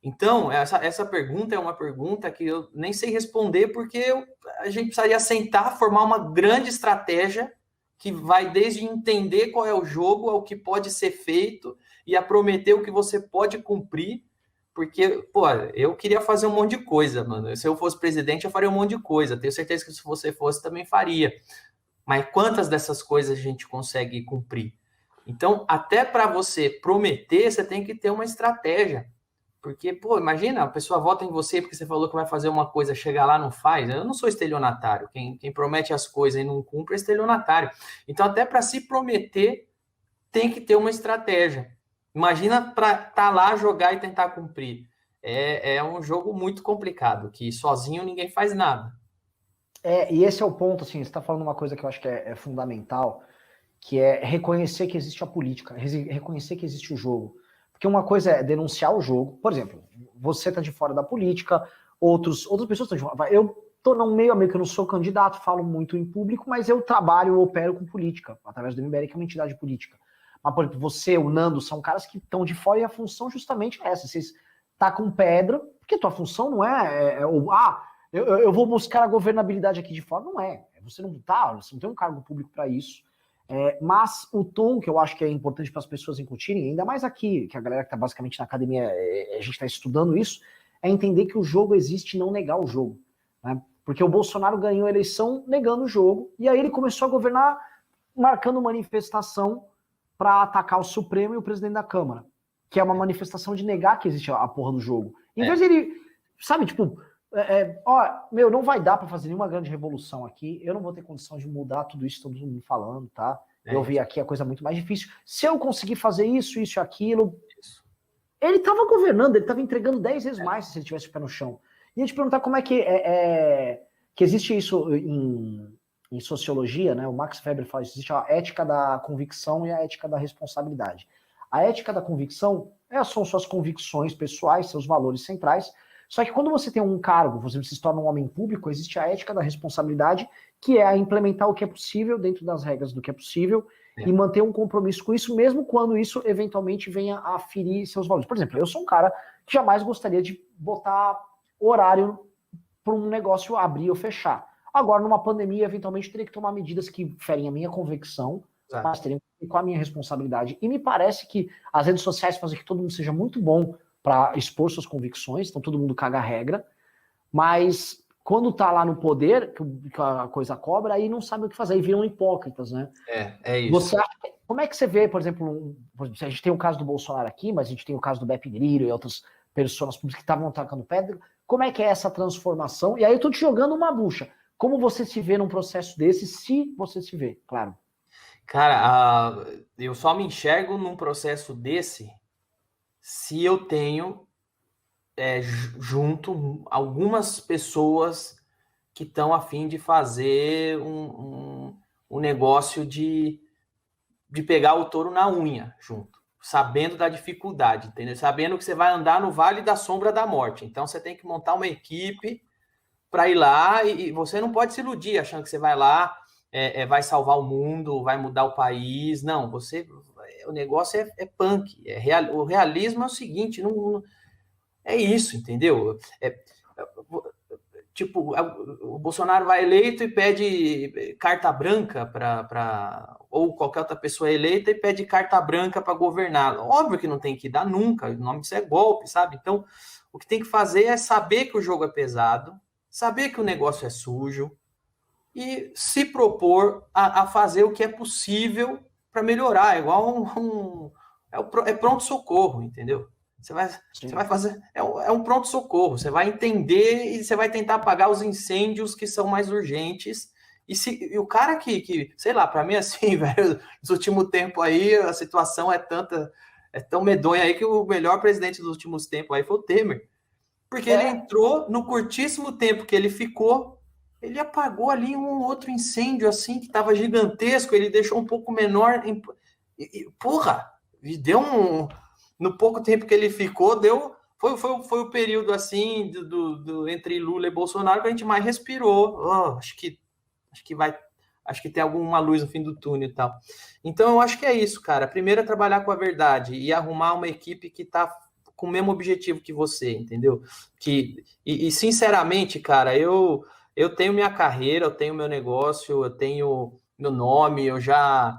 Speaker 2: Então, essa pergunta é uma pergunta que eu nem sei responder, porque a gente precisaria sentar, formar uma grande estratégia que vai desde entender qual é o jogo, ao que pode ser feito e a prometer o que você pode cumprir, porque, pô, eu queria fazer um monte de coisa, mano. Se eu fosse presidente, eu faria um monte de coisa. Tenho certeza que se você fosse, também faria. Mas quantas dessas coisas a gente consegue cumprir? Então, até para você prometer, você tem que ter uma estratégia. Porque, pô, imagina, a pessoa vota em você porque você falou que vai fazer uma coisa, chega lá não faz. Eu não sou estelionatário. Quem promete as coisas e não cumpre é estelionatário. Então, até para se prometer, tem que ter uma estratégia. Imagina para estar lá, jogar e tentar cumprir. É um jogo muito complicado, que sozinho ninguém faz nada.
Speaker 1: E esse é o ponto, assim, você está falando uma coisa que eu acho que é fundamental, que é reconhecer que existe a política, reconhecer que existe o jogo. Porque uma coisa é denunciar o jogo, por exemplo, você está de fora da política, outras pessoas estão de fora. Eu estou num meio a meio que eu não sou candidato, falo muito em público, mas eu trabalho, eu opero com política, através do MBL, que é uma entidade política. Mas, por exemplo, você, o Nando, são caras que estão de fora e a função justamente é essa. Vocês tacam pedra, porque tua função não eu vou buscar a governabilidade aqui de fora. Não é. Você não você não tem um cargo público para isso. Mas o tom que eu acho que é importante para as pessoas incutirem, ainda mais aqui, que a galera que está basicamente na academia, a gente está estudando isso, é entender que o jogo existe e não negar o jogo. Né? Porque o Bolsonaro ganhou a eleição negando o jogo, e aí ele começou a governar marcando manifestação para atacar o Supremo e o presidente da Câmara, que é uma manifestação de negar que existe a porra do jogo. Em vez de ele, sabe, tipo, não vai dar para fazer nenhuma grande revolução aqui, eu não vou ter condição de mudar tudo isso, todo mundo falando, tá? Eu vi aqui a coisa muito mais difícil. Se eu conseguir fazer isso e aquilo... Ele estava governando, ele estava entregando 10 vezes mais se ele tivesse o pé no chão. E a gente perguntar como é que existe isso em sociologia, né? O Max Weber fala isso, existe a ética da convicção e a ética da responsabilidade. A ética da convicção são suas convicções pessoais, seus valores centrais. Só que quando você tem um cargo, você se torna um homem público, existe a ética da responsabilidade, que é a implementar o que é possível dentro das regras do que é possível e manter um compromisso com isso, mesmo quando isso eventualmente venha a ferir seus valores. Por exemplo, eu sou um cara que jamais gostaria de botar horário para um negócio abrir ou fechar. Agora, numa pandemia, eventualmente teria que tomar medidas que ferem a minha convicção, mas teriam que ir com a minha responsabilidade. E me parece que as redes sociais fazem que todo mundo seja muito bom para expor suas convicções, então todo mundo caga a regra, mas quando tá lá no poder, que a coisa cobra, aí não sabe o que fazer, aí viram hipócritas, né?
Speaker 2: É isso.
Speaker 1: Como é que você vê, por exemplo, a gente tem o caso do Bolsonaro aqui, mas a gente tem o caso do Beppe Grillo e outras pessoas públicas que estavam atacando pedra, como é que é essa transformação? E aí eu tô te jogando uma bucha. Como você se vê num processo desse, se você se vê, claro.
Speaker 2: Cara, eu só me enxergo num processo desse se eu tenho junto algumas pessoas que estão a fim de fazer um negócio de pegar o touro na unha junto, sabendo da dificuldade, entendeu? Sabendo que você vai andar no vale da sombra da morte. Então você tem que montar uma equipe para ir lá e você não pode se iludir achando que você vai lá, vai salvar o mundo, vai mudar o país. Não, o negócio é punk. O realismo é o seguinte, não é isso, entendeu? Tipo, o Bolsonaro vai eleito e pede carta branca ou qualquer outra pessoa eleita e pede carta branca para governar. Óbvio que não tem que dar nunca, o nome disso é golpe, sabe? Então, o que tem que fazer é saber que o jogo é pesado, saber que o negócio é sujo e se propor a fazer o que é possível para melhorar, igual pronto-socorro, entendeu? Você vai fazer. É um pronto-socorro. Você vai entender e você vai tentar apagar os incêndios que são mais urgentes. E o cara sei lá, para mim, assim, velho, nos últimos tempos aí, a situação é tão medonha aí que o melhor presidente dos últimos tempos aí foi o Temer. Porque ele entrou, no curtíssimo tempo que ele ficou, ele apagou ali um outro incêndio, assim, que estava gigantesco, ele deixou um pouco menor. Porra! E deu no pouco tempo que ele ficou, foi o período assim entre Lula e Bolsonaro que a gente mais respirou. Acho que tem alguma luz no fim do túnel e tal. Então eu acho que é isso, cara. Primeiro é trabalhar com a verdade e arrumar uma equipe que está com o mesmo objetivo que você, entendeu? Sinceramente, cara, eu tenho minha carreira, eu tenho meu negócio, eu tenho meu nome, eu já,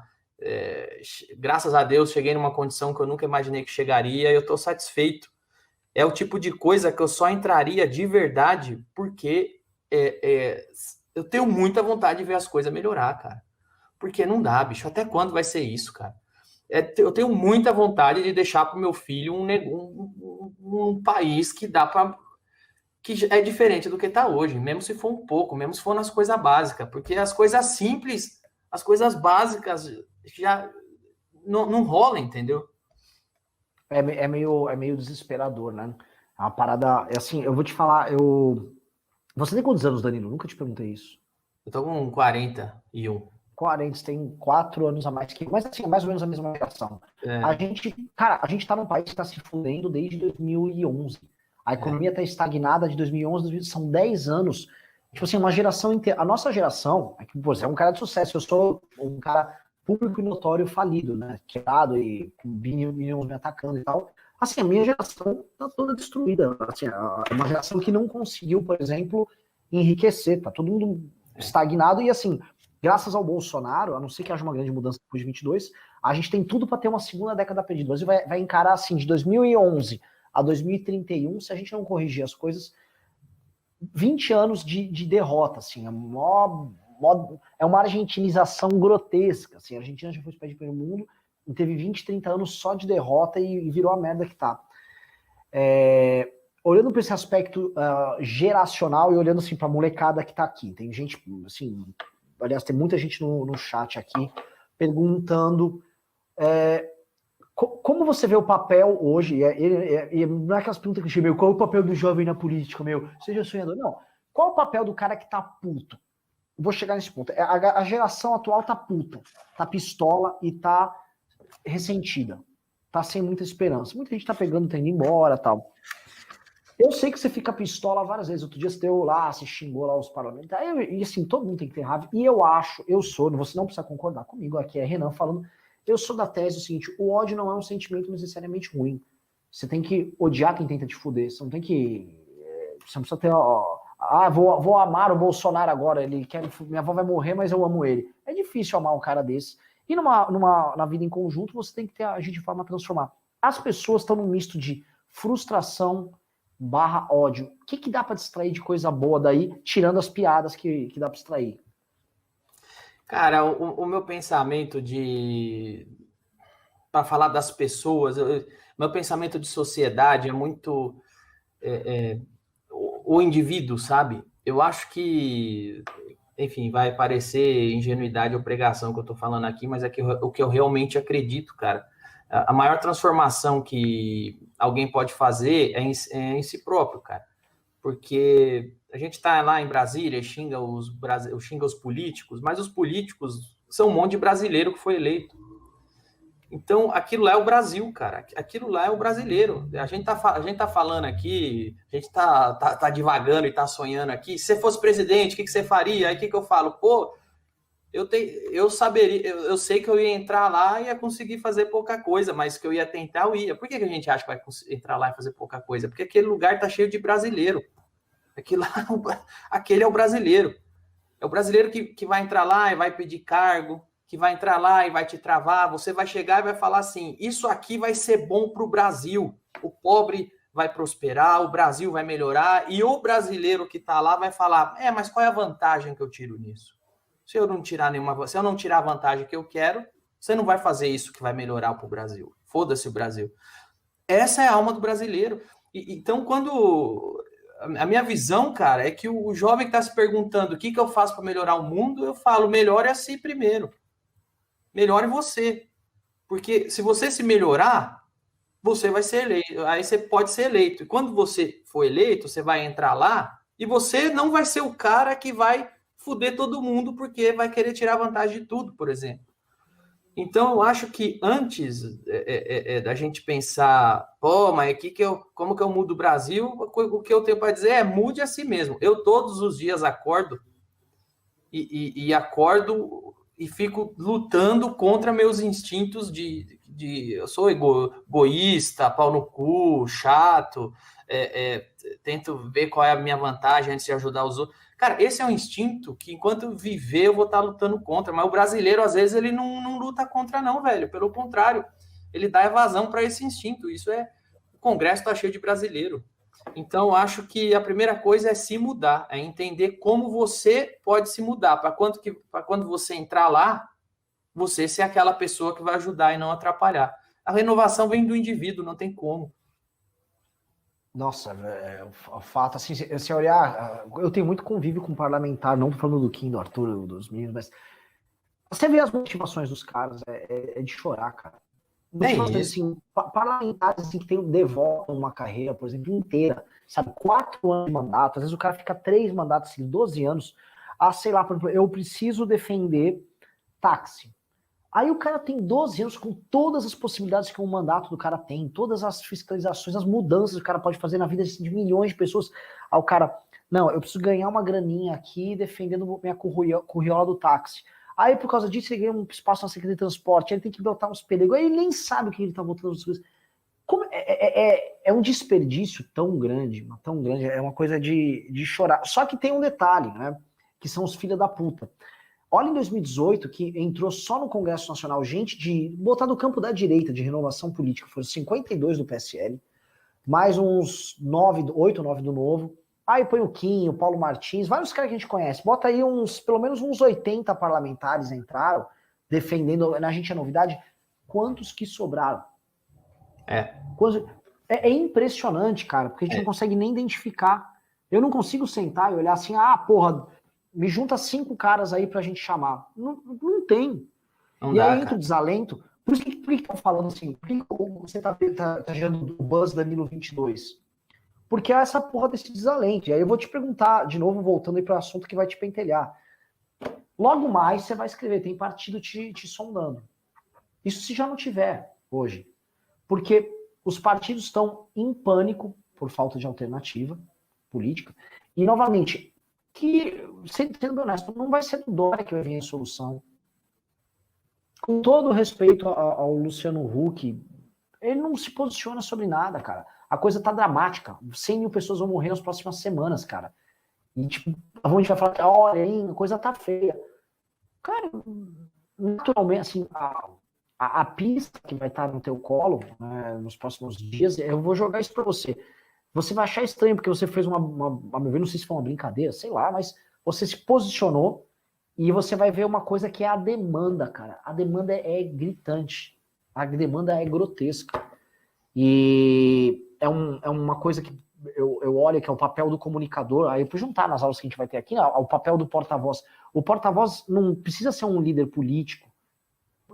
Speaker 2: graças a Deus, cheguei numa condição que eu nunca imaginei que chegaria, e eu estou satisfeito. É o tipo de coisa que eu só entraria de verdade porque eu tenho muita vontade de ver as coisas melhorar, cara. Porque não dá, bicho. Até quando vai ser isso, cara? Eu tenho muita vontade de deixar para o meu filho um país que dá para que é diferente do que está hoje, mesmo se for um pouco, mesmo se for nas coisas básicas, porque as coisas simples, as coisas básicas já não rolam, entendeu?
Speaker 1: É meio desesperador, né? É uma parada. É assim, eu vou te falar, Você tem quantos anos, Danilo? Nunca te perguntei isso.
Speaker 2: Eu tô com 41.
Speaker 1: 40, tem 4 anos a mais que eu, mas assim, é mais ou menos a mesma geração.
Speaker 2: É,
Speaker 1: A gente tá num país que está se fundendo desde 2011. A economia está estagnada de 2011, 2012, são 10 anos. Tipo assim, uma geração inteira. A nossa geração, é que você é um cara de sucesso, eu sou um cara público e notório falido, né? Quebrado e com meninos me atacando e tal. Assim, a minha geração tá toda destruída. Assim, é uma geração que não conseguiu, por exemplo, enriquecer. Tá todo mundo estagnado e assim, graças ao Bolsonaro, a não ser que haja uma grande mudança depois de 22, a gente tem tudo para ter uma segunda década perdida. O Brasil vai encarar assim, de 2011 a 2031, se a gente não corrigir as coisas, 20 anos de derrota, assim, é uma argentinização grotesca, assim, a Argentina já foi os pés de primeiro mundo, e teve 20, 30 anos só de derrota e virou a merda que tá. Olhando para esse aspecto geracional e olhando assim para a molecada que tá aqui, tem gente, assim, aliás, tem muita gente no chat aqui perguntando como você vê o papel hoje, não é aquelas perguntas que eu chamei, qual é o papel do jovem na política, seja sonhador, não. Qual é o papel do cara que tá puto? Vou chegar nesse ponto. A geração atual tá puta, tá pistola e tá ressentida, tá sem muita esperança. Muita gente tá pegando, tá indo embora, tal. Eu sei que você fica pistola várias vezes. Outro dia você deu lá, você xingou lá os parlamentares. E assim, todo mundo tem que ter raiva. E você não precisa concordar comigo, aqui é Renan falando, eu sou da tese do seguinte, o ódio não é um sentimento necessariamente ruim. Você tem que odiar quem tenta te fuder. Você não tem que... Você não precisa ter... vou amar o Bolsonaro agora. Minha avó vai morrer, mas eu amo ele. É difícil amar um cara desse. E na vida em conjunto, você tem que agir de forma a transformar. As pessoas estão num misto de frustração / ódio. O que dá para distrair de coisa boa daí, tirando as piadas que dá para distrair?
Speaker 2: Cara, o meu pensamento para falar das pessoas, meu pensamento de sociedade é muito o indivíduo, sabe? Eu acho que, enfim, vai parecer ingenuidade ou pregação que eu tô falando aqui, mas é o que eu realmente acredito, cara. A maior transformação que alguém pode fazer é em si próprio, cara. Porque a gente está lá em Brasília, xinga os políticos, mas os políticos são um monte de brasileiro que foi eleito. Então, aquilo lá é o Brasil, cara. Aquilo lá é o brasileiro. A gente tá falando aqui, a gente tá divagando e tá sonhando aqui. Se você fosse presidente, o que você faria? Aí o que eu falo? Pô, eu sei que eu ia entrar lá e ia conseguir fazer pouca coisa, mas que eu ia tentar, eu ia. Por que a gente acha que vai entrar lá e fazer pouca coisa? Porque aquele lugar tá cheio de brasileiro. Aquele é o brasileiro. É o brasileiro que vai entrar lá e vai pedir cargo, que vai entrar lá e vai te travar. Você vai chegar e vai falar assim: isso aqui vai ser bom para o Brasil. O pobre vai prosperar, o Brasil vai melhorar. E o brasileiro que está lá vai falar: mas qual é a vantagem que eu tiro nisso? Se eu não tirar a vantagem que eu quero, você não vai fazer isso que vai melhorar para o Brasil. Foda-se o Brasil. Essa é a alma do brasileiro. Então, quando... A minha visão, cara, é que o jovem que está se perguntando o que eu faço para melhorar o mundo, eu falo, melhore a si primeiro. Melhore você. Porque se você se melhorar, você vai ser eleito. Aí você pode ser eleito. E quando você for eleito, você vai entrar lá e você não vai ser o cara que vai fuder todo mundo porque vai querer tirar vantagem de tudo, por exemplo. Então, eu acho que antes da gente pensar, mas como que eu mudo o Brasil? O que eu tenho para dizer é mude a si mesmo. Eu todos os dias acordo e acordo e fico lutando contra meus instintos de eu sou egoísta, pau no cu, chato, tento ver qual é a minha vantagem antes de ajudar os outros. Cara, esse é um instinto que enquanto eu viver eu vou estar lutando contra, mas o brasileiro às vezes ele não luta contra não, velho, pelo contrário, ele dá evasão para esse instinto, o Congresso tá cheio de brasileiro. Então, acho que a primeira coisa é se mudar, é entender como você pode se mudar, para quando você entrar lá, você ser aquela pessoa que vai ajudar e não atrapalhar. A renovação vem do indivíduo, não tem como.
Speaker 1: Nossa, o fato, assim, se olhar, eu tenho muito convívio com parlamentar, não falando do Kim, do Arthur, dos meninos, mas você vê as motivações dos caras, é de chorar, cara. Motivações, assim, parlamentares assim, que devolvem uma carreira, por exemplo, inteira, sabe, 4 anos de mandato, às vezes o cara fica 3 mandatos, assim, 12 anos, sei lá, por exemplo, eu preciso defender táxi. Aí o cara tem 12 anos com todas as possibilidades que um mandato do cara tem, todas as fiscalizações, as mudanças que o cara pode fazer na vida de milhões de pessoas. Aí o cara, não, eu preciso ganhar uma graninha aqui defendendo minha curriola do táxi. Aí por causa disso ele ganha um espaço na Secretaria de Transporte, aí ele tem que botar uns pelegos, aí ele nem sabe o que ele tá botando as coisas. É um desperdício tão grande, é uma coisa de chorar. Só que tem um detalhe, né, que são os filhos da puta. Olha em 2018, que entrou só no Congresso Nacional gente de botar do campo da direita, de renovação política, foram 52 do PSL, mais uns 8 ou 9 do Novo. Aí põe o Kim, o Paulo Martins, vários caras que a gente conhece. Bota aí pelo menos uns 80 parlamentares entraram, defendendo, na gente é novidade, quantos que sobraram? É impressionante, cara, porque a gente não consegue nem identificar. Eu não consigo sentar e olhar assim, porra, me junta 5 caras aí pra gente chamar. Não tem. Não e dá, aí entra o desalento. Por que estão falando assim? Por que você tá gerando o buzz Danilo 22? Porque é essa porra desse desalento. E aí eu vou te perguntar, de novo, voltando aí para o assunto que vai te pentelhar. Logo mais você vai escrever, tem partido te sondando. Isso se já não tiver hoje. Porque os partidos estão em pânico por falta de alternativa política. E, novamente, que, sendo honesto, não vai ser do Dória que vai vir a solução. Com todo respeito ao Luciano Huck, ele não se posiciona sobre nada, cara. A coisa tá dramática. 100 mil pessoas vão morrer nas próximas semanas, cara. E, tipo, a gente vai falar que, olha, hein, a coisa tá feia. Cara, naturalmente, assim, a pista que vai estar no teu colo, né, nos próximos dias, eu vou jogar isso pra você. Você vai achar estranho, porque você fez a meu ver, não sei se foi uma brincadeira, sei lá, mas você se posicionou e você vai ver uma coisa que é a demanda, cara. A demanda é gritante. A demanda é grotesca. E é uma coisa que eu olho que é o papel do comunicador, aí eu vou juntar nas aulas que a gente vai ter aqui, o papel do porta-voz. O porta-voz não precisa ser um líder político,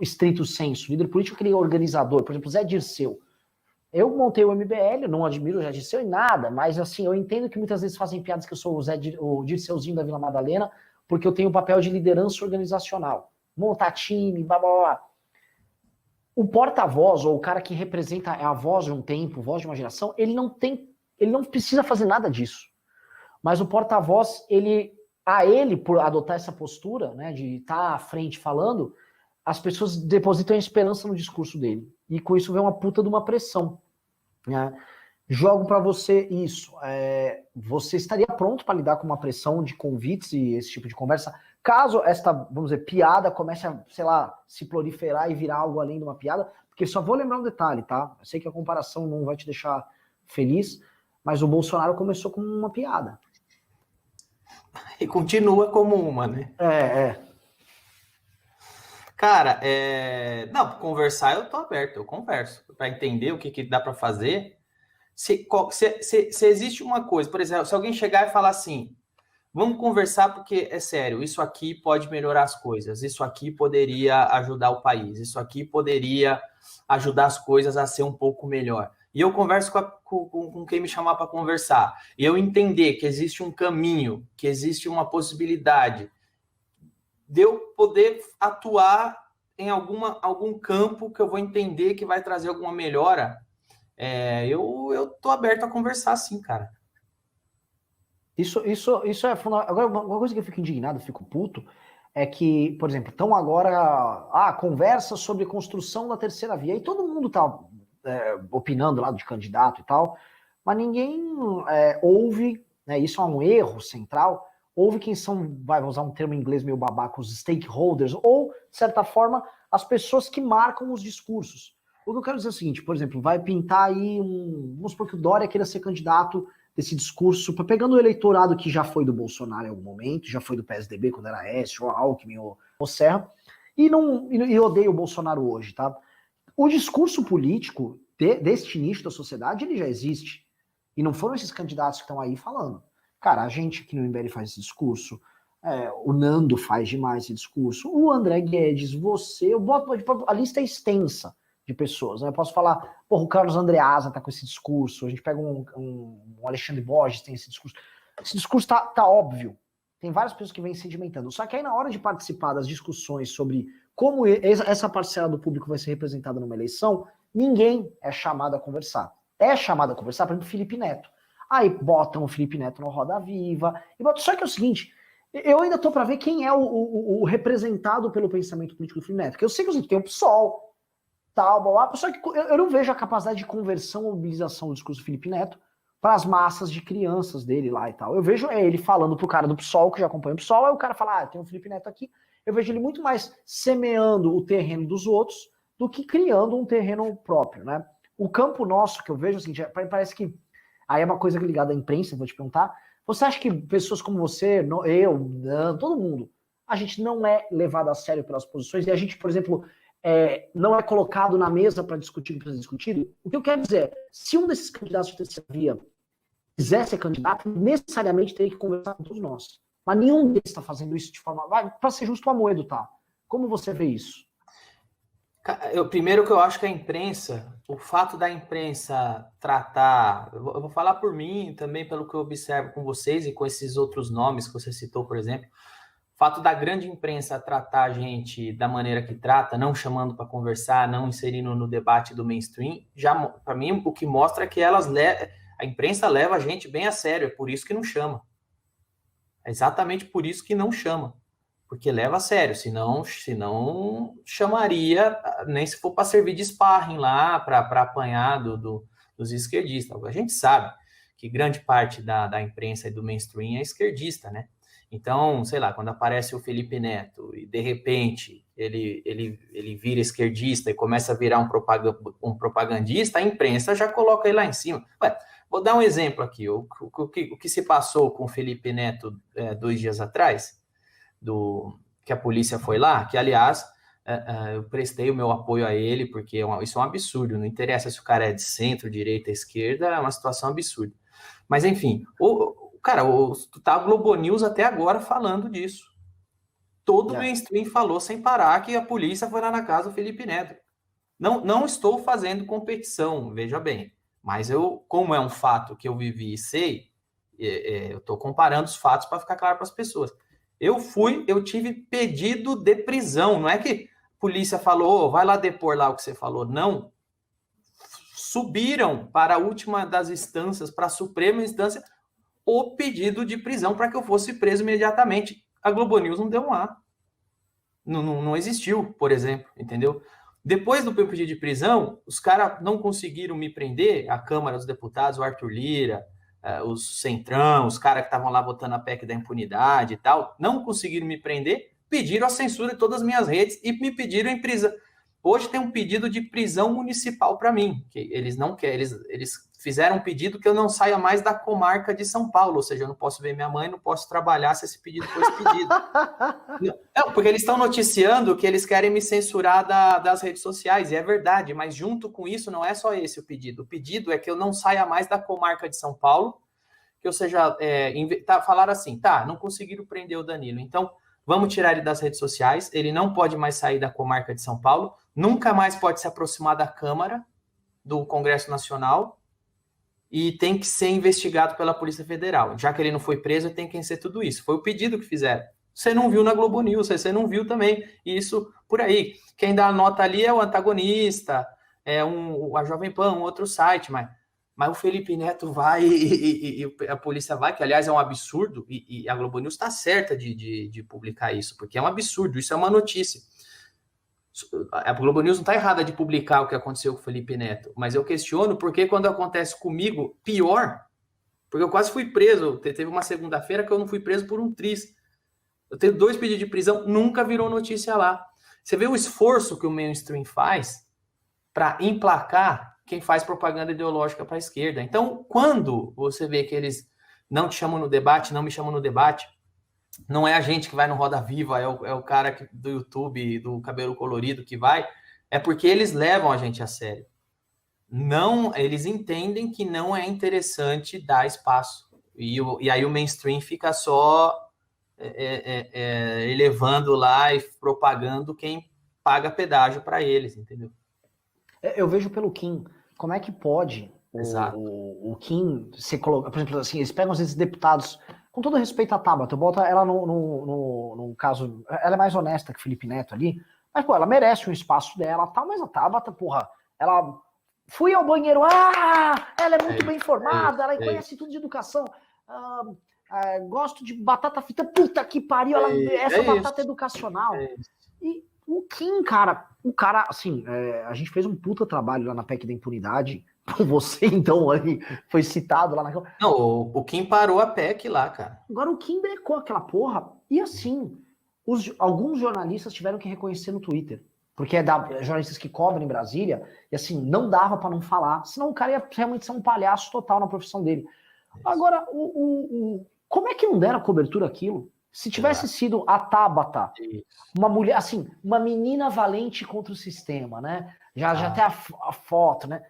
Speaker 1: estrito senso. O líder político é aquele organizador, por exemplo, Zé Dirceu. Eu montei o MBL, não admiro o Zé Dirceu em nada, mas assim, eu entendo que muitas vezes fazem piadas que eu sou o Dirceuzinho da Vila Madalena, porque eu tenho um papel de liderança organizacional. Montar time, blá blá blá. O porta-voz, ou o cara que representa a voz de um tempo, voz de uma geração, ele não precisa fazer nada disso. Mas o porta-voz, por adotar essa postura, né, de estar à frente falando, as pessoas depositam a esperança no discurso dele. E com isso vem uma puta de uma pressão. Né? Jogo para você isso. Você estaria pronto para lidar com uma pressão de convites e esse tipo de conversa? Caso esta, vamos dizer, piada comece a, sei lá, se proliferar e virar algo além de uma piada, porque só vou lembrar um detalhe, tá? Eu sei que a comparação não vai te deixar feliz, mas o Bolsonaro começou com uma piada.
Speaker 2: E continua como uma, né? Cara, não, conversar eu tô aberto, eu converso. Para entender o que dá para fazer. Se existe uma coisa, por exemplo, se alguém chegar e falar assim, vamos conversar porque, é sério, isso aqui pode melhorar as coisas, isso aqui poderia ajudar o país, isso aqui poderia ajudar as coisas a ser um pouco melhor. E eu converso com quem me chamar para conversar. E eu entender que existe um caminho, que existe uma possibilidade de eu poder atuar em algum campo que eu vou entender que vai trazer alguma melhora, eu tô aberto a conversar sim, cara.
Speaker 1: Isso é fundamental. Agora, uma coisa que eu fico indignado, fico puto, é que, por exemplo, estão agora, conversa sobre construção da terceira via, e todo mundo está opinando lá de candidato e tal, mas ninguém ouve, né, isso é um erro central, ouve quem são, vamos usar um termo em inglês meio babaca, os stakeholders, ou, de certa forma, as pessoas que marcam os discursos. O que eu quero dizer é o seguinte, por exemplo, vai pintar aí vamos supor que o Dória queira ser candidato desse discurso, pegando o eleitorado que já foi do Bolsonaro em algum momento, já foi do PSDB quando era Aécio, ou Alckmin, ou Serra, e odeia o Bolsonaro hoje, tá? O discurso político deste nicho da sociedade, ele já existe. E não foram esses candidatos que estão aí falando. Cara, a gente aqui no MBL faz esse discurso, o Nando faz demais esse discurso, o André Guedes, você, a lista é extensa de pessoas, né? Eu posso falar, o Carlos Andreasa tá com esse discurso, a gente pega um Alexandre Borges, tem esse discurso. Esse discurso tá óbvio. Tem várias pessoas que vêm sedimentando. Só que aí na hora de participar das discussões sobre como essa parcela do público vai ser representada numa eleição, ninguém é chamado a conversar. É chamado a conversar, por exemplo, Felipe Neto. Aí botam o Felipe Neto no Roda Viva. Só que é o seguinte, eu ainda tô para ver quem é o representado pelo pensamento político do Felipe Neto. Porque eu sei que tem o PSOL, tal, blá, blá, só que eu não vejo a capacidade de conversão ou mobilização do discurso do Felipe Neto para as massas de crianças dele lá e tal. Eu vejo ele falando pro cara do PSOL, que já acompanha o PSOL, aí o cara fala, tem um Felipe Neto aqui. Eu vejo ele muito mais semeando o terreno dos outros do que criando um terreno próprio, né? O campo nosso, que eu vejo, assim, parece que aí é uma coisa ligada à imprensa, vou te perguntar. Você acha que pessoas como você, eu, todo mundo, a gente não é levado a sério pelas posições e a gente, por exemplo, não é colocado na mesa para discutir o que precisa discutir? O que eu quero dizer é, se um desses candidatos de terceira via quiser ser candidato, necessariamente teria que conversar com todos nós. Mas nenhum deles está fazendo isso de forma... Para ser justo, o Amoedo tá. Como você vê isso?
Speaker 2: Primeiro que eu acho que a imprensa, o fato da imprensa tratar, eu vou falar por mim, também pelo que eu observo com vocês e com esses outros nomes que você citou, por exemplo, o fato da grande imprensa tratar a gente da maneira que trata, não chamando para conversar, não inserindo no debate do mainstream, já, para mim, o que mostra é que a imprensa leva a gente bem a sério, é por isso que não chama. É exatamente por isso que não chama. Porque leva a sério, senão chamaria, nem se for para servir de sparring lá, para apanhar dos esquerdistas. A gente sabe que grande parte da imprensa e do mainstream é esquerdista, né? Então, sei lá, quando aparece o Felipe Neto e, de repente, ele vira esquerdista e começa a virar um propagandista, a imprensa já coloca ele lá em cima. Ué, vou dar um exemplo aqui. O que se passou com o Felipe Neto 2 dias atrás, que a polícia foi lá, que, aliás, eu prestei o meu apoio a ele, porque isso é um absurdo, não interessa se o cara é de centro, direita, esquerda, é uma situação absurda. Mas, enfim, tá a Globo News até agora falando disso. Todo o mainstream falou sem parar que a polícia foi lá na casa do Felipe Neto. Não estou fazendo competição, veja bem, mas como é um fato que eu vivi e sei, eu estou comparando os fatos para ficar claro para as pessoas. Eu tive pedido de prisão, não é que a polícia falou, vai lá depor lá o que você falou, não. Subiram para a última das instâncias, para a Suprema Instância, o pedido de prisão para que eu fosse preso imediatamente. A Globo News não deu um A. Não existiu, por exemplo, entendeu? Depois do meu pedido de prisão, os caras não conseguiram me prender, a Câmara dos Deputados, o Arthur Lira, os Centrão, os caras que estavam lá votando a PEC da impunidade e tal, não conseguiram me prender, pediram a censura de todas as minhas redes e me pediram em prisão. Hoje tem um pedido de prisão municipal para mim, que eles não querem, eles fizeram um pedido que eu não saia mais da comarca de São Paulo, ou seja, eu não posso ver minha mãe, não posso trabalhar se esse pedido for pedido. Não, porque eles estão noticiando que eles querem me censurar das redes sociais, e é verdade, mas junto com isso não é só esse o pedido é que eu não saia mais da comarca de São Paulo, que ou seja, falaram assim, não conseguiram prender o Danilo, então vamos tirar ele das redes sociais, ele não pode mais sair da comarca de São Paulo, nunca mais pode se aproximar da Câmara, do Congresso Nacional, e tem que ser investigado pela Polícia Federal. Já que ele não foi preso, tem que ser tudo isso. Foi o pedido que fizeram. Você não viu na Globo News, você não viu também isso por aí. Quem dá a nota ali é o antagonista, a Jovem Pan, um outro site, mas mas o Felipe Neto vai e a polícia vai, que aliás é um absurdo, e a Globo News está certa de publicar isso, porque é um absurdo, isso é uma notícia. A Globo News não está errada de publicar o que aconteceu com o Felipe Neto, mas eu questiono porque quando acontece comigo, pior, porque eu quase fui preso, teve uma segunda-feira que eu não fui preso por um triz. Eu tenho 2 pedidos de prisão, nunca virou notícia lá. Você vê o esforço que o mainstream faz para emplacar quem faz propaganda ideológica para a esquerda. Então, quando você vê que eles não te chamam no debate, não me chamam no debate, não é a gente que vai no Roda Viva, é o cara do YouTube, do cabelo colorido que vai, é porque eles levam a gente a sério. Não, eles entendem que não é interessante dar espaço. E aí o mainstream fica só elevando lá e propagando quem paga pedágio para eles, entendeu?
Speaker 1: Eu vejo pelo Kim, como é que pode o Kim ser colocado, por exemplo, assim, eles pegam às vezes deputados, com todo respeito à Tabata, eu boto ela no caso, ela é mais honesta que o Felipe Neto ali, mas, pô, ela merece um espaço dela, tal, mas a Tabata, porra, ela... Fui ao banheiro, ela é muito bem formada, ela conhece tudo de educação, gosto de batata frita, puta que pariu, essa batata educacional. E o Kim, cara, assim, a gente fez um puta trabalho lá na PEC da impunidade, com você, então, ali, foi citado lá naquela...
Speaker 2: Não, o Kim parou a PEC lá, cara.
Speaker 1: Agora o Kim brecou aquela porra, e assim, alguns jornalistas tiveram que reconhecer no Twitter, porque é jornalistas que cobrem em Brasília, e assim, não dava para não falar, senão o cara ia realmente ser um palhaço total na profissão dele. Agora, como é que não deram cobertura aquilo? Se tivesse sido a Tabata, uma mulher, assim, uma menina valente contra o sistema, né? Já tem a foto, né?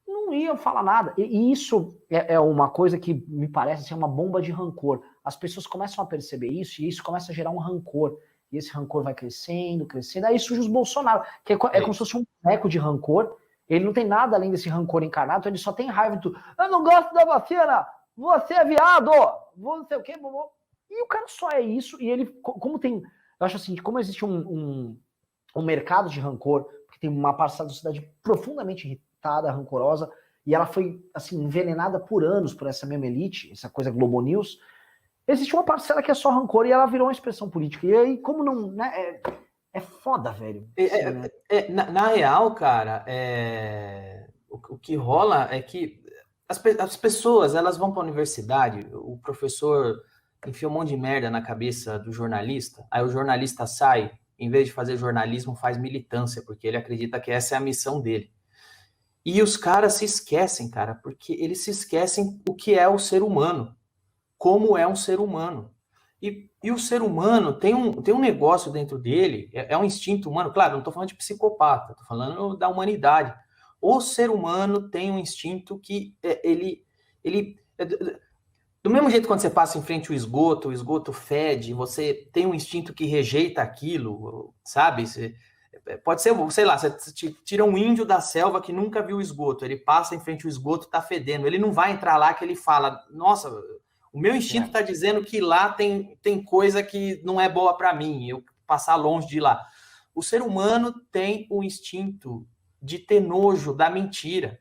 Speaker 1: Não iam falar nada. E isso é uma coisa que me parece ser uma bomba de rancor. As pessoas começam a perceber isso, e isso começa a gerar um rancor. E esse rancor vai crescendo, crescendo. Aí surge os Bolsonaro, que é como se fosse um boneco de rancor. Ele não tem nada além desse rancor encarnado, então ele só tem raiva de tudo. Eu não gosto da vacina! Você é viado! Vou não sei o quê. E o cara só é isso. E ele, como tem... Eu acho assim, como existe um mercado de rancor, porque tem uma parcela da sociedade profundamente irritada, rancorosa, e ela foi, assim, envenenada por anos por essa mesma elite, essa coisa Globo News. Existe uma parcela que é só rancor e ela virou uma expressão política. E aí, como não... Né, é foda, velho.
Speaker 2: Na real, cara, o que rola é que as pessoas, elas vão para a universidade, o professor enfia um monte de merda na cabeça do jornalista, aí o jornalista sai, em vez de fazer jornalismo, faz militância, porque ele acredita que essa é a missão dele. E os caras se esquecem, cara, porque eles se esquecem o que é o ser humano. Como é um ser humano. E o ser humano tem um negócio dentro dele, é um instinto humano, claro, não estou falando de psicopata, estou falando da humanidade. O ser humano tem um instinto que do mesmo jeito quando você passa em frente ao esgoto, o esgoto fede, você tem um instinto que rejeita aquilo, sabe? Pode ser, sei lá, você tira um índio da selva que nunca viu esgoto, ele passa em frente ao esgoto, tá fedendo, ele não vai entrar lá que ele fala, nossa... O meu instinto está dizendo que lá tem coisa que não é boa para mim, eu passar longe de lá. O ser humano tem o instinto de ter nojo da mentira.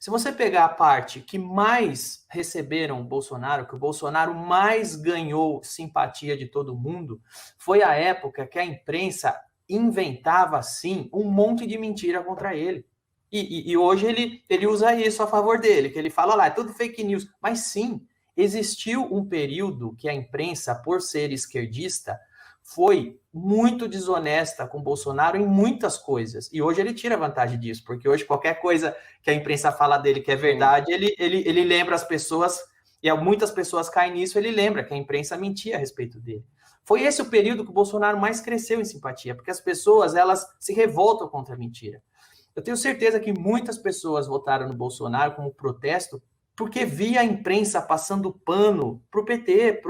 Speaker 2: Se você pegar a parte que mais receberam o Bolsonaro, que o Bolsonaro mais ganhou simpatia de todo mundo, foi a época que a imprensa inventava, sim, um monte de mentira contra ele. E hoje ele usa isso a favor dele, que ele fala lá, é tudo fake news. Mas sim, existiu um período que a imprensa, por ser esquerdista, foi muito desonesta com o Bolsonaro em muitas coisas. E hoje ele tira vantagem disso, porque hoje qualquer coisa que a imprensa fala dele que é verdade, ele lembra as pessoas, e muitas pessoas caem nisso, ele lembra que a imprensa mentia a respeito dele. Foi esse o período que o Bolsonaro mais cresceu em simpatia, porque as pessoas, elas se revoltam contra a mentira. Eu tenho certeza que muitas pessoas votaram no Bolsonaro como protesto porque via a imprensa passando pano pro PT,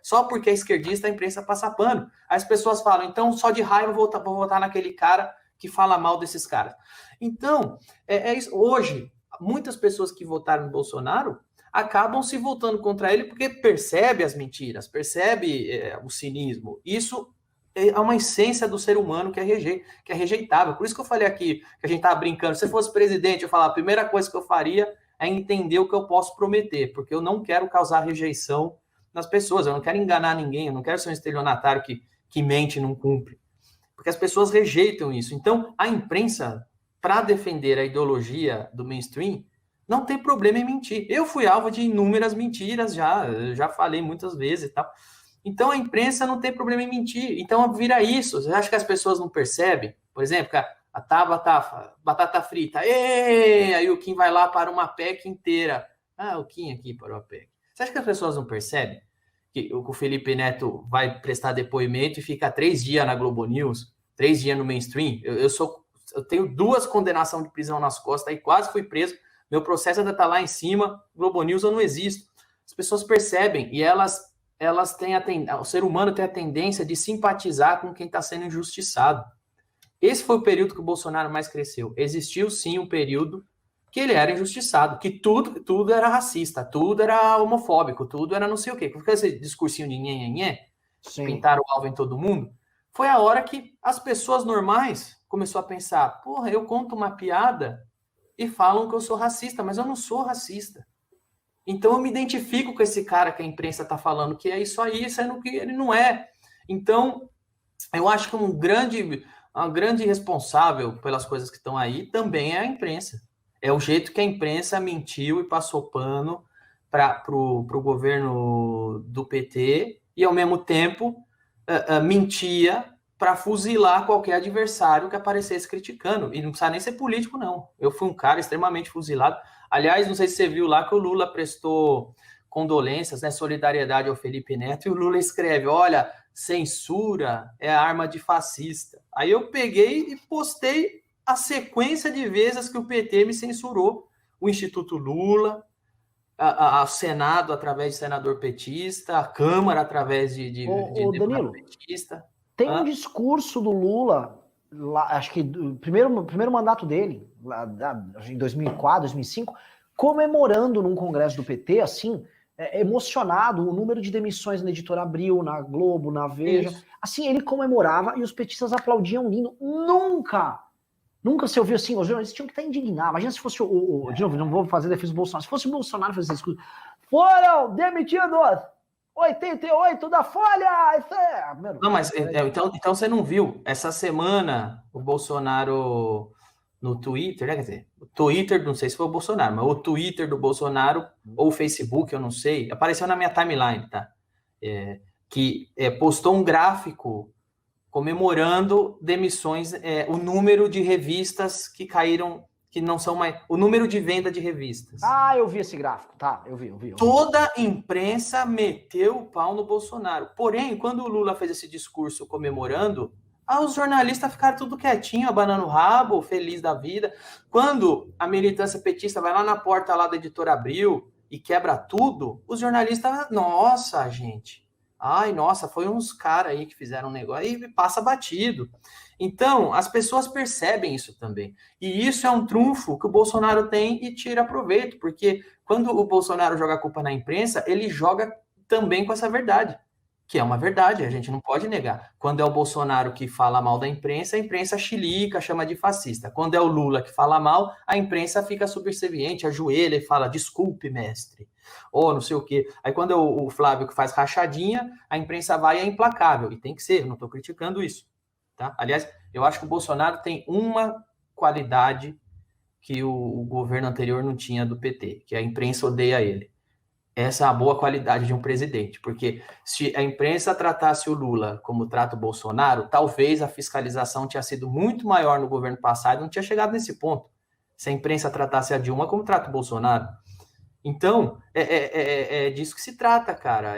Speaker 2: só porque é esquerdista a imprensa passa pano. Aí as pessoas falam, então só de raiva vou votar naquele cara que fala mal desses caras. Então, isso. Hoje, muitas pessoas que votaram no Bolsonaro acabam se voltando contra ele porque percebe as mentiras, percebe o cinismo. Isso é uma essência do ser humano que é rejeitável. Por isso que eu falei aqui, que a gente estava brincando, se eu fosse presidente, eu falava, a primeira coisa que eu faria a entender o que eu posso prometer, porque eu não quero causar rejeição nas pessoas, eu não quero enganar ninguém, eu não quero ser um estelionatário que mente e não cumpre, porque as pessoas rejeitam isso. Então, a imprensa, para defender a ideologia do mainstream, não tem problema em mentir. Eu fui alvo de inúmeras mentiras já falei muitas vezes e tal. Então, a imprensa não tem problema em mentir. Então, vira isso. Você acha que as pessoas não percebem? Por exemplo, a Tabata, batata frita. Aí o Kim vai lá para uma PEC inteira. O Kim aqui parou a PEC. Você acha que as pessoas não percebem que o Felipe Neto vai prestar depoimento e fica 3 dias na Globo News, 3 dias no mainstream? Eu tenho 2 condenações de prisão nas costas e quase fui preso. Meu processo ainda está lá em cima. Globo News eu não existo. As pessoas percebem e elas têm o ser humano tem a tendência de simpatizar com quem está sendo injustiçado. Esse foi o período que o Bolsonaro mais cresceu. Existiu, sim, um período que ele era injustiçado, que tudo era racista, tudo era homofóbico, tudo era não sei o quê. Porque esse discursinho de nhenhenhé, pintaram o alvo em todo mundo, foi a hora que as pessoas normais começou a pensar, porra, eu conto uma piada e falam que eu sou racista, mas eu não sou racista. Então eu me identifico com esse cara que a imprensa está falando que é isso aí, sendo que ele não é. Então, eu acho que um grande responsável pelas coisas que estão aí também é a imprensa. É o jeito que a imprensa mentiu e passou pano para o governo do PT e, ao mesmo tempo, mentia para fuzilar qualquer adversário que aparecesse criticando. E não precisa nem ser político, não. Eu fui um cara extremamente fuzilado. Aliás, não sei se você viu lá que o Lula prestou condolências, né, solidariedade ao Felipe Neto, e o Lula escreve, olha, censura é arma de fascista. Aí eu peguei e postei a sequência de vezes que o PT me censurou. O Instituto Lula, o Senado através de senador petista, a Câmara através de deputado
Speaker 1: Danilo,
Speaker 2: petista.
Speaker 1: Tem um discurso do Lula, lá, acho que do primeiro mandato dele, lá, em 2004, 2005, comemorando num congresso do PT, assim, emocionado, o número de demissões na Editora Abril, na Globo, na Veja. Isso. Assim, ele comemorava e os petistas aplaudiam lindo. Nunca se ouviu assim, os jornalistas tinham que estar indignados. Imagina se fosse de novo, não vou fazer defesa do Bolsonaro, se fosse o Bolsonaro fazer esse discurso. Foram demitidos 88 da Folha! Isso é...
Speaker 2: Não, mas então você não viu? Essa semana o Bolsonaro no Twitter, né? Quer dizer, o Twitter, não sei se foi o Bolsonaro, mas o Twitter do Bolsonaro, ou o Facebook, eu não sei, apareceu na minha timeline, tá? Que postou um gráfico comemorando demissões, o número de revistas que caíram, que não são mais... O número de venda de revistas.
Speaker 1: Eu vi esse gráfico, tá? Eu vi.
Speaker 2: Toda a imprensa meteu o pau no Bolsonaro. Porém, quando o Lula fez esse discurso comemorando, os jornalistas ficaram tudo quietinho, abanando o rabo, feliz da vida. Quando a militância petista vai lá na porta lá da Editora Abril e quebra tudo, os jornalistas, nossa, gente... nossa, foi uns caras aí que fizeram um negócio e passa batido. Então, as pessoas percebem isso também. E isso é um trunfo que o Bolsonaro tem e tira proveito, porque quando o Bolsonaro joga a culpa na imprensa, ele joga também com essa verdade, que é uma verdade, a gente não pode negar. Quando é o Bolsonaro que fala mal da imprensa, a imprensa chilica, chama de fascista. Quando é o Lula que fala mal, a imprensa fica subserviente, ajoelha e fala, desculpe, mestre. Ou não sei o quê. Aí quando é o Flávio que faz rachadinha, a imprensa vai e é implacável. E tem que ser, eu não estou criticando isso. Tá? Aliás, eu acho que o Bolsonaro tem uma qualidade que o governo anterior não tinha do PT, que a imprensa odeia ele. Essa é a boa qualidade de um presidente, porque se a imprensa tratasse o Lula como trata o Bolsonaro, talvez a fiscalização tinha sido muito maior no governo passado e não tinha chegado nesse ponto. Se a imprensa tratasse a Dilma como trata o Bolsonaro. Então, é disso que se trata, cara.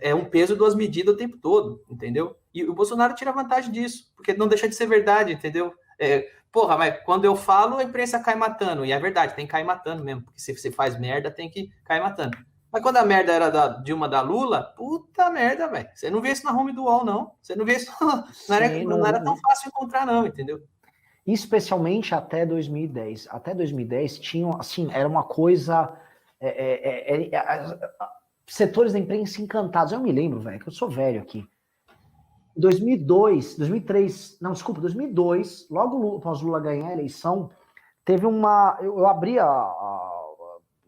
Speaker 2: É um peso, 2 medidas o tempo todo, entendeu? E o Bolsonaro tira vantagem disso, porque não deixa de ser verdade, entendeu? Mas quando eu falo, a imprensa cai matando. E é verdade, tem que cair matando mesmo, porque se você faz merda, tem que cair matando. Mas quando a merda era da Dilma, da Lula, puta merda, velho. Você não vê isso na home do UOL, não. Você não vê isso... Não era tão fácil encontrar, não, entendeu?
Speaker 1: Especialmente até 2010. Até 2010 tinham, assim, era uma coisa... setores da imprensa encantados. Eu me lembro, velho, que eu sou velho aqui. Em 2002, 2003, não, desculpa, 2002, logo após Lula ganhar a eleição, teve uma... Eu abri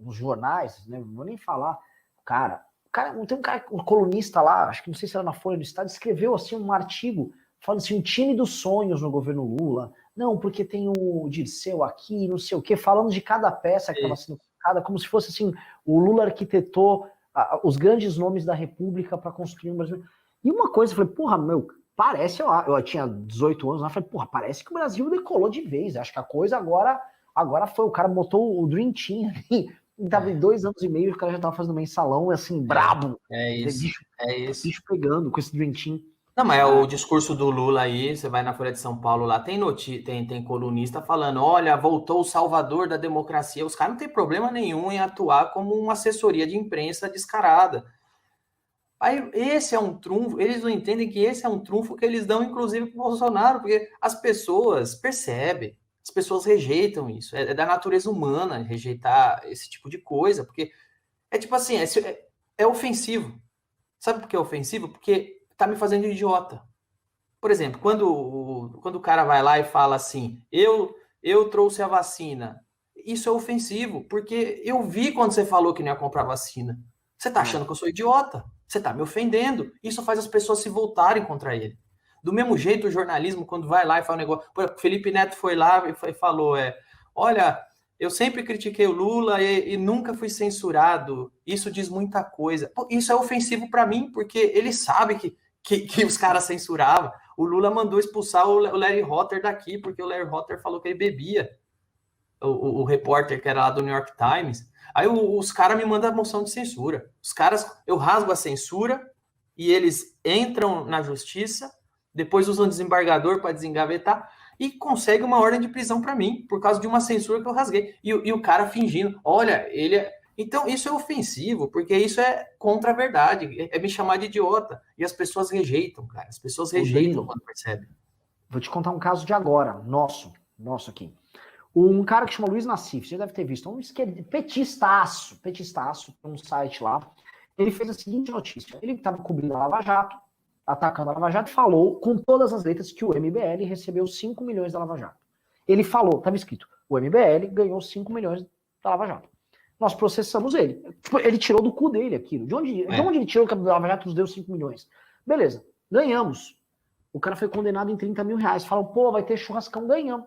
Speaker 1: nos jornais, né? Não vou nem falar. Cara, tem um colunista lá, acho que não sei se era na Folha do Estado, escreveu assim um artigo falando assim, um time dos sonhos no governo Lula. Não, porque tem o Dirceu aqui, não sei o quê, falando de cada peça que estava sendo colocada, como se fosse assim, o Lula arquitetou os grandes nomes da República para construir um Brasil. E uma coisa, eu falei, porra, meu, parece, eu tinha 18 anos, eu falei, porra, parece que o Brasil decolou de vez. Acho que a coisa agora foi, o cara botou o Dream Team ali, tava em 2 anos e meio, o cara já tava fazendo mensalão, assim, brabo.
Speaker 2: É isso,
Speaker 1: bicho pegando com esse Dream Team.
Speaker 2: Não, mas o discurso do Lula aí, você vai na Folha de São Paulo lá, tem colunista falando, olha, voltou o salvador da democracia. Os caras não têm problema nenhum em atuar como uma assessoria de imprensa descarada. Aí, esse é um trunfo, eles não entendem que esse é um trunfo que eles dão, inclusive, para o Bolsonaro, porque as pessoas percebem, as pessoas rejeitam isso. É da natureza humana rejeitar esse tipo de coisa, porque é tipo assim, é ofensivo. Sabe por que é ofensivo? Porque tá me fazendo idiota. Por exemplo, quando o cara vai lá e fala assim, eu trouxe a vacina, isso é ofensivo, porque eu vi quando você falou que não ia comprar vacina. Você tá achando que eu sou idiota? Você tá me ofendendo. Isso faz as pessoas se voltarem contra ele. Do mesmo jeito, o jornalismo, quando vai lá e fala um negócio... O Felipe Neto foi lá e falou, olha, eu sempre critiquei o Lula e nunca fui censurado. Isso diz muita coisa. Pô, isso é ofensivo para mim, porque ele sabe que os caras censuravam. O Lula mandou expulsar o Larry Hotter daqui, porque o Larry Hotter falou que ele bebia. O repórter que era lá do New York Times. Aí os caras me mandam a moção de censura. Os caras, eu rasgo a censura e eles entram na justiça, depois usam desembargador para desengavetar e conseguem uma ordem de prisão para mim, por causa de uma censura que eu rasguei. E o cara fingindo, olha, ele é... Então, isso é ofensivo, porque isso é contra a verdade, é me chamar de idiota. E as pessoas rejeitam, cara. As pessoas rejeitam quando percebem.
Speaker 1: Vou te contar um caso de agora, nosso aqui. Um cara que chama Luiz Nassif, você deve ter visto, um petistaço, um site lá. Ele fez a seguinte notícia: ele estava cobrindo a Lava Jato, atacando a Lava Jato, e falou com todas as letras que o MBL recebeu 5 milhões da Lava Jato. Ele falou, estava escrito, o MBL ganhou 5 milhões da Lava Jato. Nós processamos ele. Tipo, ele tirou do cu dele aquilo. De onde ele tirou que a Lava Jato nos deu 5 milhões? Beleza, ganhamos. O cara foi condenado em 30 mil reais. Falam, pô, vai ter churrascão, ganhamos.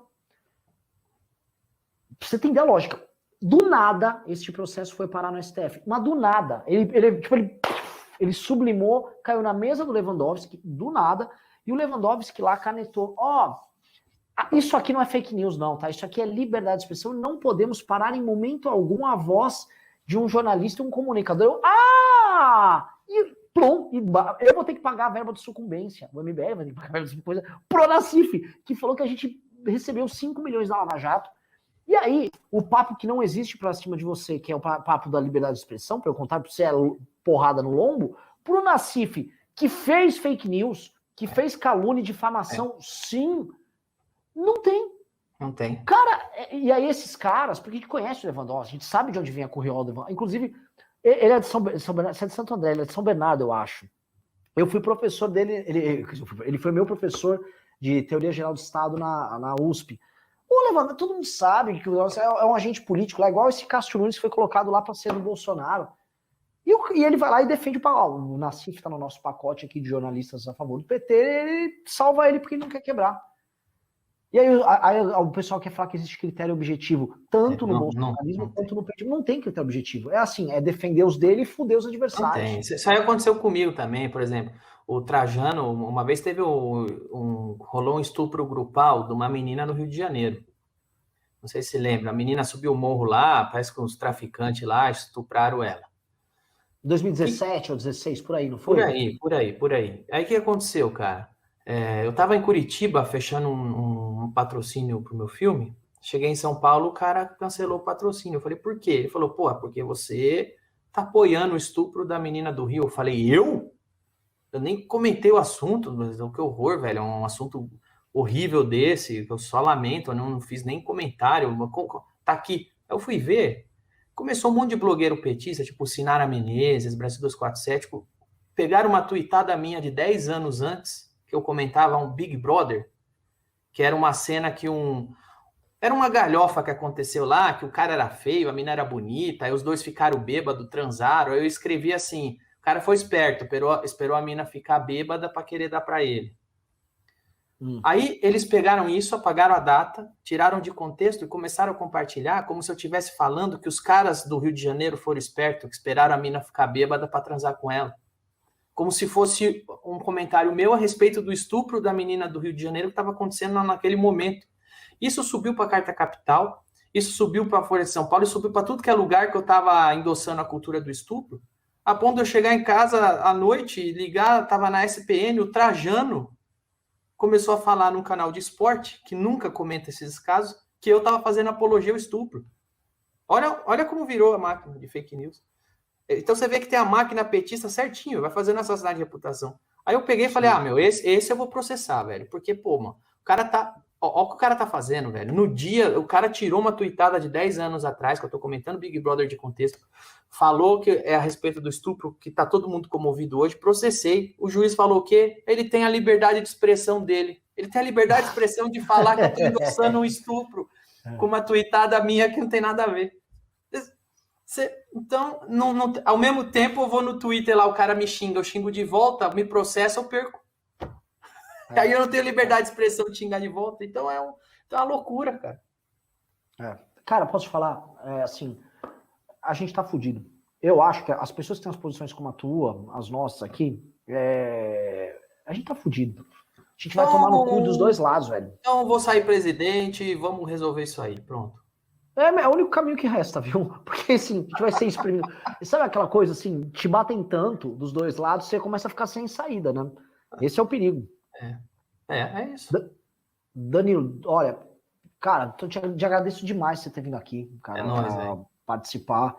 Speaker 1: Pra você entender a lógica. Do nada, este processo foi parar no STF. Mas do nada. Ele sublimou, caiu na mesa do Lewandowski, do nada, e o Lewandowski lá canetou. Isso aqui não é fake news, não, tá? Isso aqui é liberdade de expressão. Não podemos parar em momento algum a voz de um jornalista e um comunicador. E pronto, eu vou ter que pagar a verba de sucumbência. O MBL vai ter que pagar a verba de sucumbência. Pro Nassif, que falou que a gente recebeu 5 milhões da Lava Jato. E aí, o papo que não existe pra cima de você, que é o papo da liberdade de expressão, para eu contar pra você é porrada no lombo, pro Nassif, que fez fake news, que fez calúnia e difamação, sim, não tem.
Speaker 2: Não tem.
Speaker 1: Cara, e aí esses caras, porque a gente conhece o Lewandowski, a gente sabe de onde vem a curriola do Lewandowski, inclusive, ele é de São Bernardo, é de Santo André, ele é de São Bernardo, eu acho. Eu fui professor dele, ele foi meu professor de Teoria Geral do Estado na USP. O Lewandowski, todo mundo sabe que o Lewandowski é um agente político lá, igual esse Cássio Nunes que foi colocado lá para ser do Bolsonaro. E ele vai lá e defende o Nassif está no nosso pacote aqui de jornalistas a favor do PT, ele salva ele porque ele não quer quebrar. E aí o pessoal quer falar que existe critério objetivo, tanto no bolsonarismo quanto no PT. Não tem critério objetivo. É assim, é defender os dele e fuder os adversários.
Speaker 2: Não tem. Isso aí aconteceu comigo também, por exemplo. O Trajano, uma vez teve rolou um estupro grupal de uma menina no Rio de Janeiro. Não sei se você lembra. A menina subiu o morro lá, parece que uns traficantes lá estupraram ela.
Speaker 1: 2017 ou 2016, por aí, não foi?
Speaker 2: Por aí. Aí o que aconteceu, cara? Eu estava em Curitiba fechando um patrocínio pro meu filme. Cheguei em São Paulo, o cara cancelou o patrocínio. Eu falei, por quê? Ele falou, porque você tá apoiando o estupro da menina do Rio. Eu falei, eu? Eu nem comentei o assunto, mas que horror, velho. É um assunto horrível desse, que eu só lamento, eu não fiz nem comentário. Tá aqui. Eu fui ver. Começou um monte de blogueiro petista, tipo Sinara Menezes, Brasil 247, pegaram uma tuitada minha de 10 anos antes, que eu comentava um Big Brother, que era uma cena que Era uma galhofa que aconteceu lá, que o cara era feio, a mina era bonita, aí os dois ficaram bêbados, transaram. Aí eu escrevi assim: o cara foi esperto, esperou a mina ficar bêbada para querer dar para ele. Aí eles pegaram isso, apagaram a data, tiraram de contexto e começaram a compartilhar como se eu estivesse falando que os caras do Rio de Janeiro foram espertos, que esperaram a mina ficar bêbada para transar com ela. Como se fosse um comentário meu a respeito do estupro da menina do Rio de Janeiro que estava acontecendo naquele momento. Isso subiu para a Carta Capital, isso subiu para a Folha de São Paulo, isso subiu para tudo que é lugar que eu estava endossando a cultura do estupro, a ponto de eu chegar em casa à noite, ligar, estava na SPN, o Trajano começou a falar num canal de esporte, que nunca comenta esses casos, que eu estava fazendo apologia ao estupro. Olha como virou a máquina de fake news. Então você vê que tem a máquina petista certinho, vai fazendo assassinato de reputação. Aí eu peguei e falei, esse eu vou processar, velho. Porque, pô, mano, o cara tá... Olha o que o cara tá fazendo, velho. No dia, o cara tirou uma tuitada de 10 anos atrás, que eu tô comentando Big Brother de contexto, falou que é a respeito do estupro, que tá todo mundo comovido hoje, processei. O juiz falou o quê? Ele tem a liberdade de expressão dele. Ele tem a liberdade de expressão de falar que eu tô endossando um estupro com uma tuitada minha que não tem nada a ver. Então, ao mesmo tempo, eu vou no Twitter lá, o cara me xinga, eu xingo de volta, me processa, eu perco. Aí eu não tenho liberdade de expressão de xingar de volta. Então é uma loucura, cara.
Speaker 1: Cara, posso te falar? Assim, a gente tá fudido. Eu acho que as pessoas que têm as posições como a tua, as nossas aqui, a gente tá fudido. A gente vai tomar no cu dos dois lados, velho.
Speaker 2: Então eu vou sair presidente e vamos resolver isso aí. Pronto.
Speaker 1: É o único caminho que resta, viu? Porque assim, a gente vai ser espremido. E sabe aquela coisa assim, te batem tanto dos dois lados, você começa a ficar sem saída, né? Esse é o perigo.
Speaker 2: É isso.
Speaker 1: Danilo, olha, cara, eu te agradeço demais você ter vindo aqui, cara,
Speaker 2: nóis,
Speaker 1: pra participar.